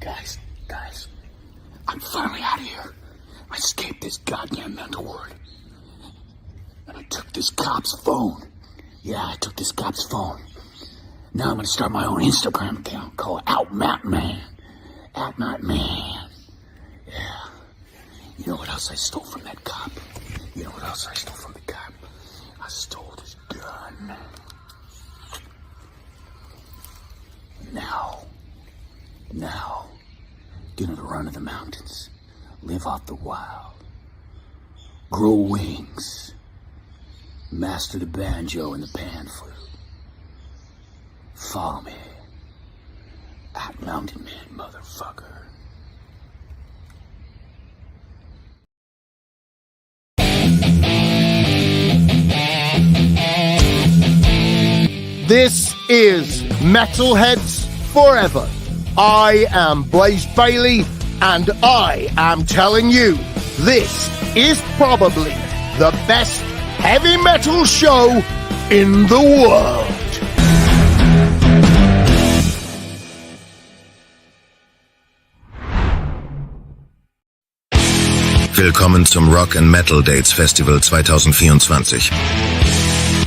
Guys, I'm finally out of here. I escaped this goddamn mental ward. And I took this cop's phone. Yeah, I took this cop's phone. Now I'm gonna start my own Instagram account called Outmap Man. Outmap Man. Yeah. You know what else I stole from that cop? I stole his gun. Now, gonna run to the mountains, live off the wild, grow wings, master the banjo and the pan flute. Follow me, at Mountain Man, motherfucker. This is Metalheads Forever. I am Blaze Bailey, and I am telling you, this is probably the best heavy metal show in the world. Willkommen zum Rock and Metal Dates Festival 2024.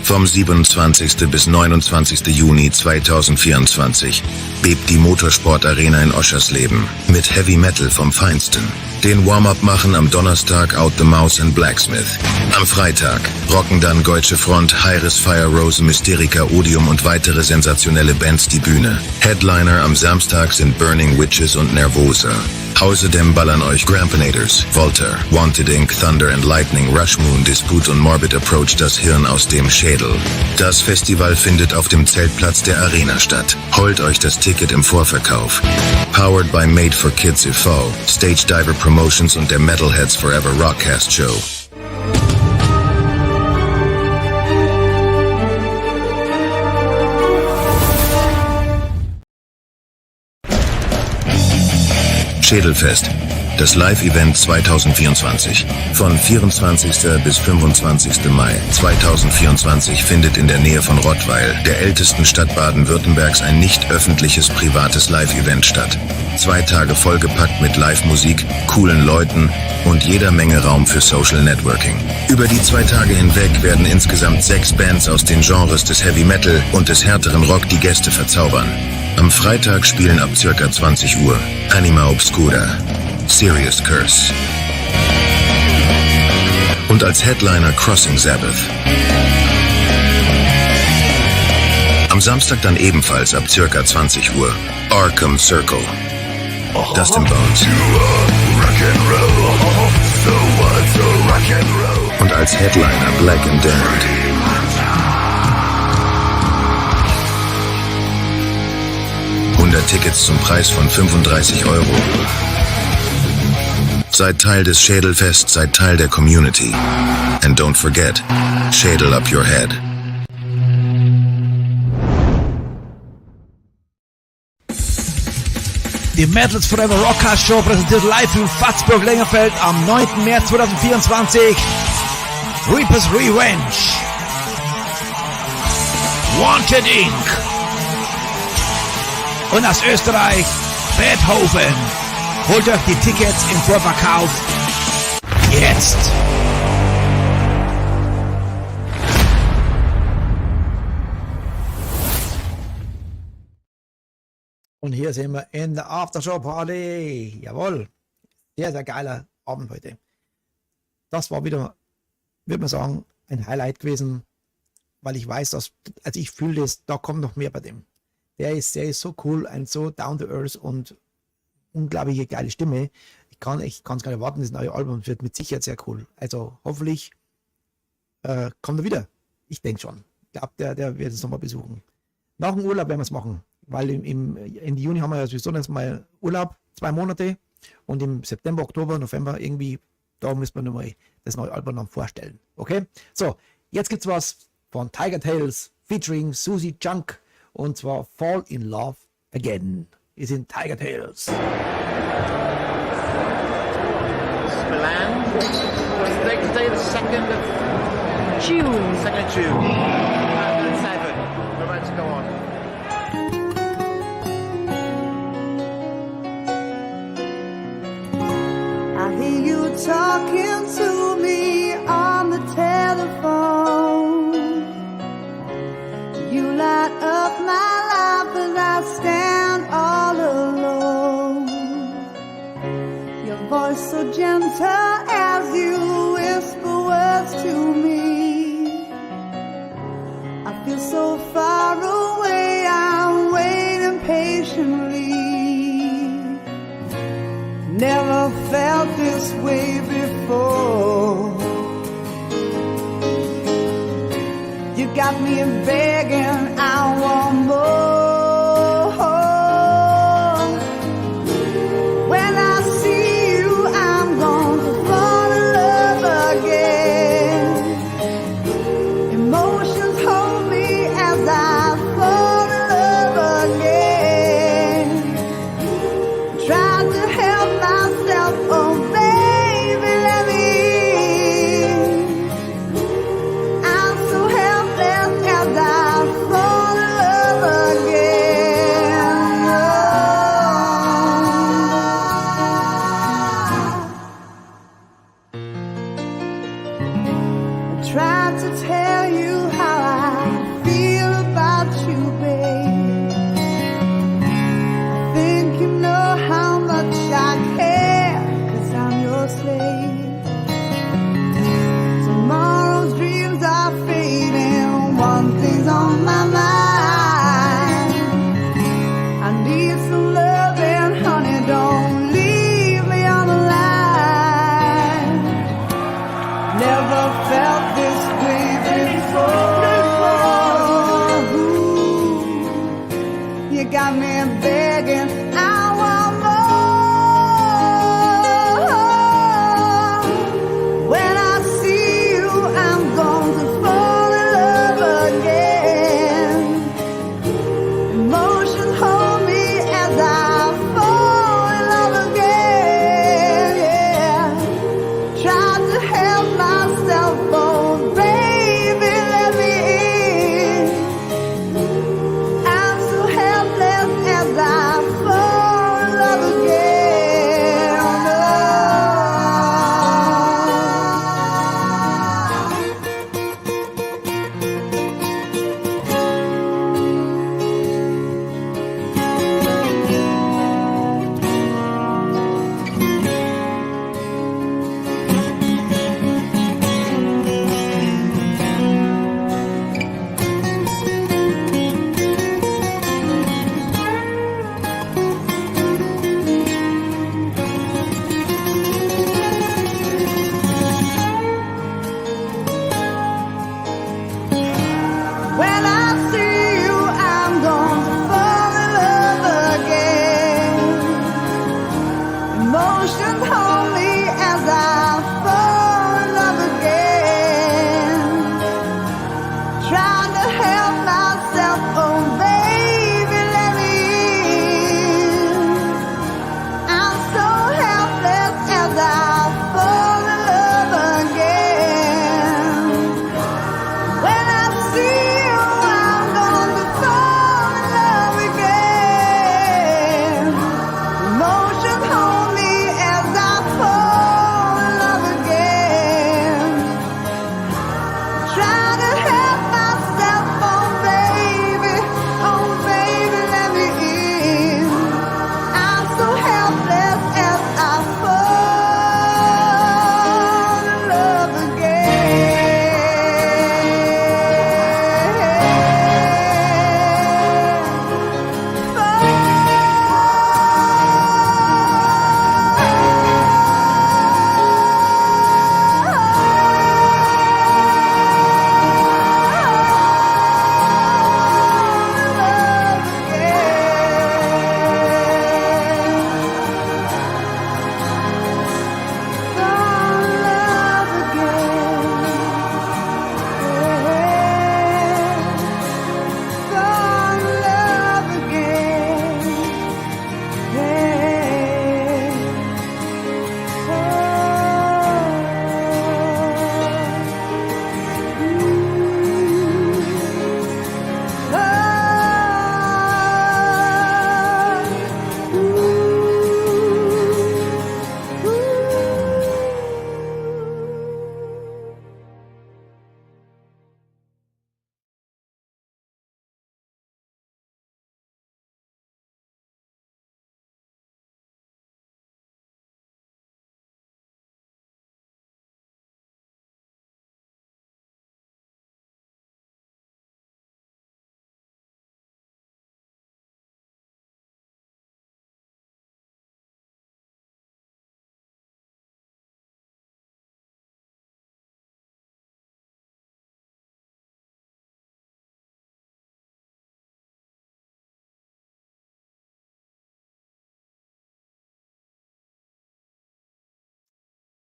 Vom 27. bis 29. Juni 2024 bebt die Motorsport-Arena in Oschersleben mit Heavy Metal vom Feinsten. Den Warm-Up machen am Donnerstag Out the Mouse and Blacksmith. Am Freitag rocken dann Deutsche Front, Hyres, Fire Rose, Mysterica, Odium und weitere sensationelle Bands die Bühne. Headliner am Samstag sind Burning Witches und Nervosa. Außerdem ballern euch Grampinators, Volta, Wanted Inc., Thunder and Lightning, Rushmoon, Dispute und Morbid Approach das Hirn aus dem Schädel. Das Festival findet auf dem Zeltplatz der Arena statt. Holt euch das Ticket im Vorverkauf. Powered by Made for Kids e.V., Stage Diver Promotions und der Metalheads Forever Rockcast Show. Schädelfest, das Live-Event 2024. Von 24. bis 25. Mai 2024 findet in der Nähe von Rottweil, der ältesten Stadt Baden-Württembergs, ein nicht öffentliches privates Live-Event statt. 2 Tage vollgepackt mit Live-Musik, coolen Leuten und jeder Menge Raum für Social Networking. Über die 2 Tage hinweg werden insgesamt 6 Bands aus den Genres des Heavy Metal und des härteren Rock die Gäste verzaubern. Am Freitag spielen ab ca. 20 Uhr Anima Obscura, Serious Curse und als Headliner Crossing Sabbath. Am Samstag dann ebenfalls ab ca. 20 Uhr Arkham Circle, Dust and Bones und als Headliner Black and Damned. 100 Tickets zum Preis von 35 €. Seid Teil des Schädelfests, seid Teil der Community. And don't forget, Schädel up your head. Die Metalheads Forever Rockcast Show präsentiert live in Fatzburg-Lengerfeld am 9. März 2024 Reaper's Revenge, Wanted Inc. und aus Österreich Beethoven. Holt euch die Tickets im Vorverkauf jetzt. Und hier sind wir in der Aftershow-Party. Jawohl. Sehr, sehr geiler Abend heute. Das war wieder, würde man sagen, ein Highlight gewesen, weil ich weiß, dass, also ich fühle das, da kommt noch mehr bei dem. Der ist so cool, ein so down to earth und unglaubliche geile Stimme. Ich kann es gar nicht erwarten, das neue Album wird mit Sicherheit sehr cool. Also hoffentlich kommt er wieder. Ich denke schon. Ich glaube, der wird es nochmal besuchen. Nach dem Urlaub werden wir es machen, weil Ende Juni haben wir ja sowieso noch mal Urlaub, 2 Monate, und im September, Oktober, November irgendwie, da müssen wir nochmal das neue Album dann vorstellen. Okay? So, jetzt gibt's was von Tiger Tales featuring Susie Junk, und zwar Fall in Love Again. Is in Tiger Tales. Milan. What's the date today? The 2nd of June. 2nd of June. 2007. We're about to go on. gentle as you whisper words to me. I feel so far away, I'm waiting patiently. Never felt this way before. You got me begging, I want more. When I see you, I'm gonna fall in love again. Emotions hold me as I fall in love again. Tried to help myself, oh baby, let me in. I'm so helpless as I fall in love again. I tried to tell you how I feel about you, babe. I think you know how much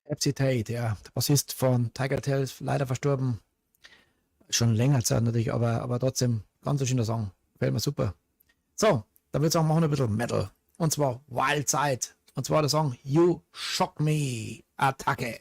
Tate, ja, der Bassist von Tiger Tail, leider verstorben. Schon länger Zeit natürlich, aber trotzdem ganz ein schöner Song. Gefällt mir super. So, dann würde ich sagen, machen wir ein bisschen Metal. Und zwar Wild Side. Und zwar der Song You Shock Me. Attacke.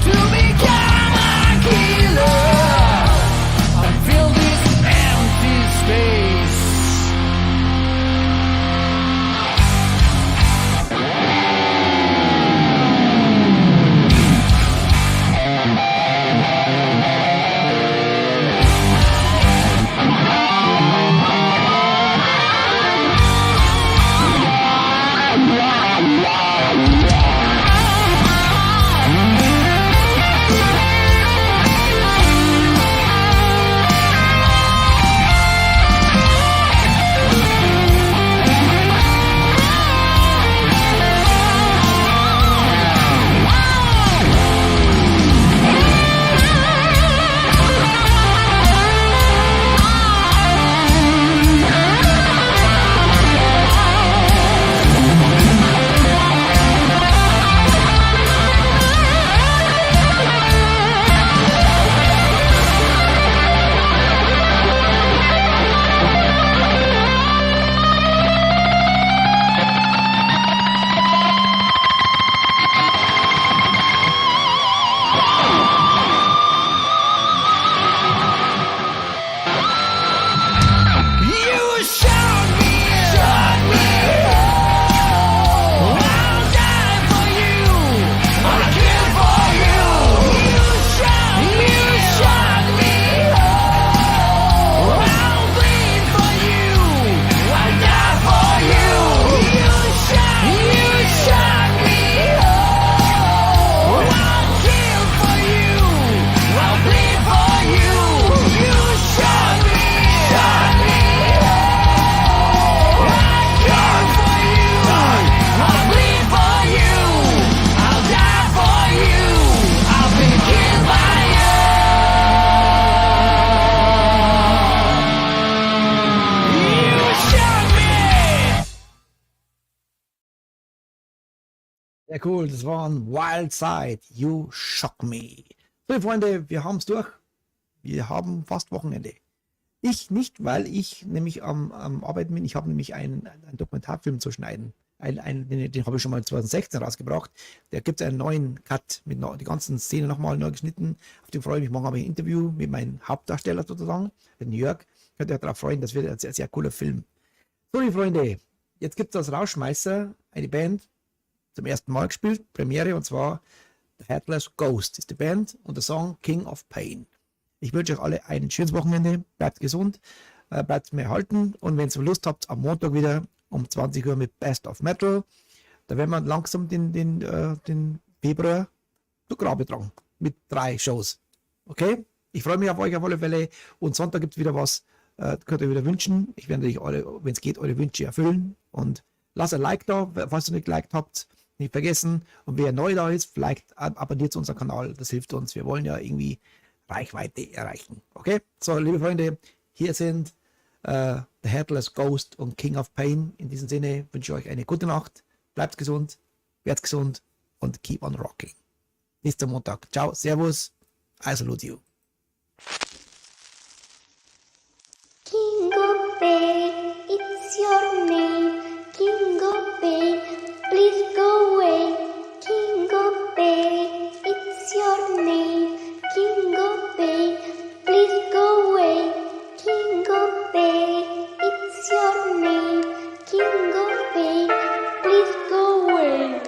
To become a killer. cool. Das waren Wild Side, You Shock Me. So, Freunde, wir haben es durch. Wir haben fast Wochenende. Ich nicht, weil ich nämlich am Arbeiten bin. Ich habe nämlich einen Dokumentarfilm zu schneiden. Den habe ich schon mal 2016 rausgebracht. Da gibt es einen neuen Cut mit die ganzen Szenen nochmal neu geschnitten. Auf den freue ich mich. Morgen habe ich ein Interview mit meinem Hauptdarsteller sozusagen, den Jörg. Könnt ihr darauf freuen, das wird ein sehr, sehr cooler Film. So, liebe Freunde, jetzt gibt es als Rauschmeißer eine Band, zum ersten Mal gespielt, Premiere, und zwar The Headless Ghost ist die Band und der Song King of Pain. Ich wünsche euch alle ein schönes Wochenende, bleibt gesund, bleibt mir erhalten, und wenn ihr Lust habt, am Montag wieder um 20 Uhr mit Best of Metal, da werden wir langsam den Februar zu Grabe tragen, mit 3 Shows. Okay? Ich freue mich auf euch auf alle Fälle, und Sonntag gibt es wieder was, könnt ihr wieder wünschen. Ich werde natürlich, wenn es geht, eure Wünsche erfüllen, und lasst ein Like da, falls ihr nicht geliked habt, nicht vergessen. Und wer neu da ist, vielleicht abonniert unseren Kanal, das hilft uns. Wir wollen ja irgendwie Reichweite erreichen. Okay? So, liebe Freunde, hier sind The Headless Ghost und King of Pain. In diesem Sinne wünsche ich euch eine gute Nacht, bleibt gesund, werdet gesund und keep on rocking. Bis zum Montag. Ciao, Servus, I salute you. King of Pain, it's your name. King of Pain, please go away. King of Pain, it's your name. King of Pain, please go away. King of Pain, it's your name. King of Pain, please go away.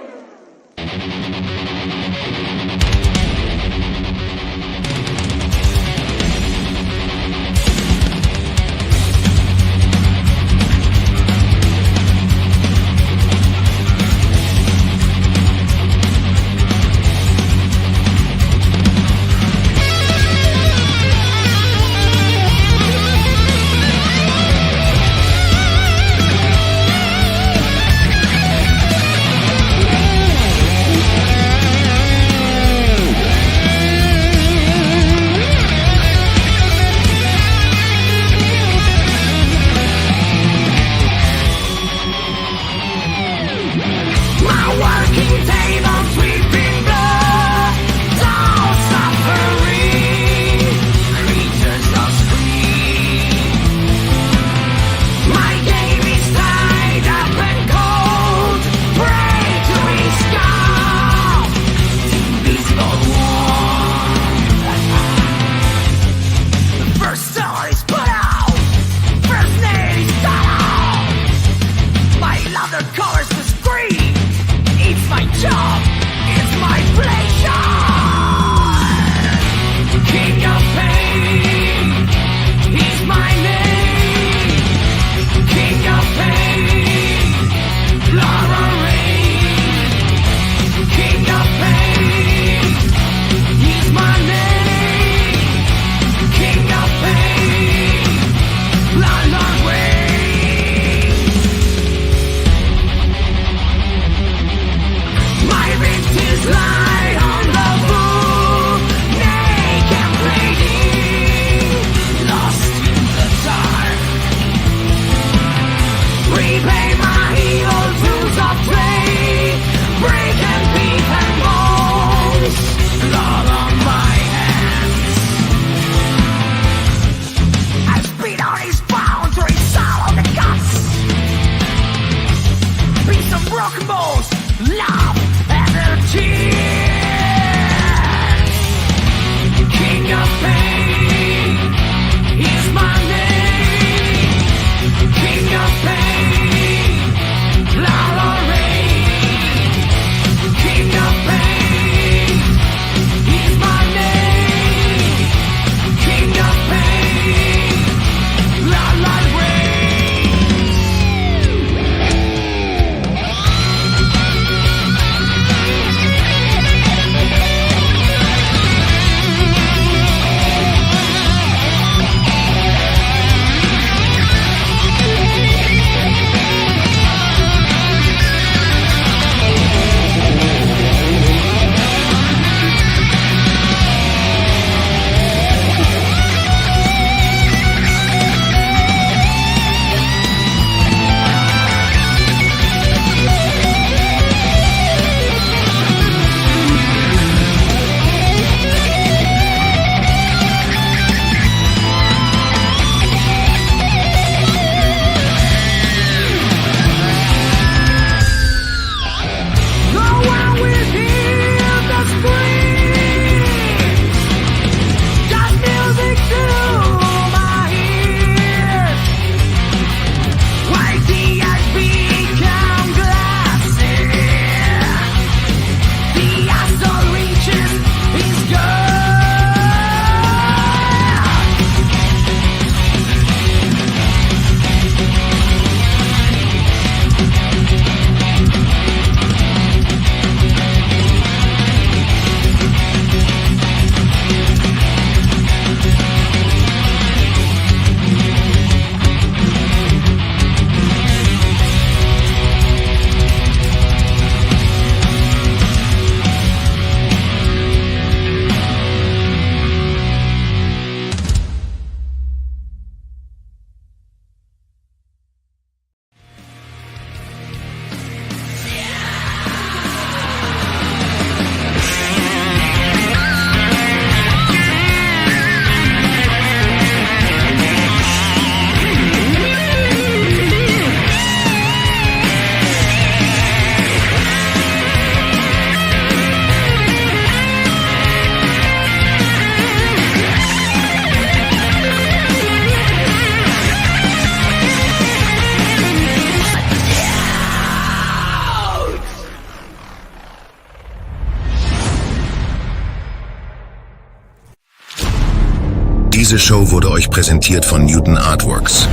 Diese Show wurde euch präsentiert von Newton Artworks.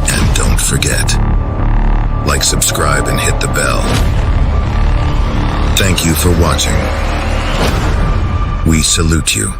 And don't forget, like, subscribe and hit the bell. Thank you for watching. We salute you.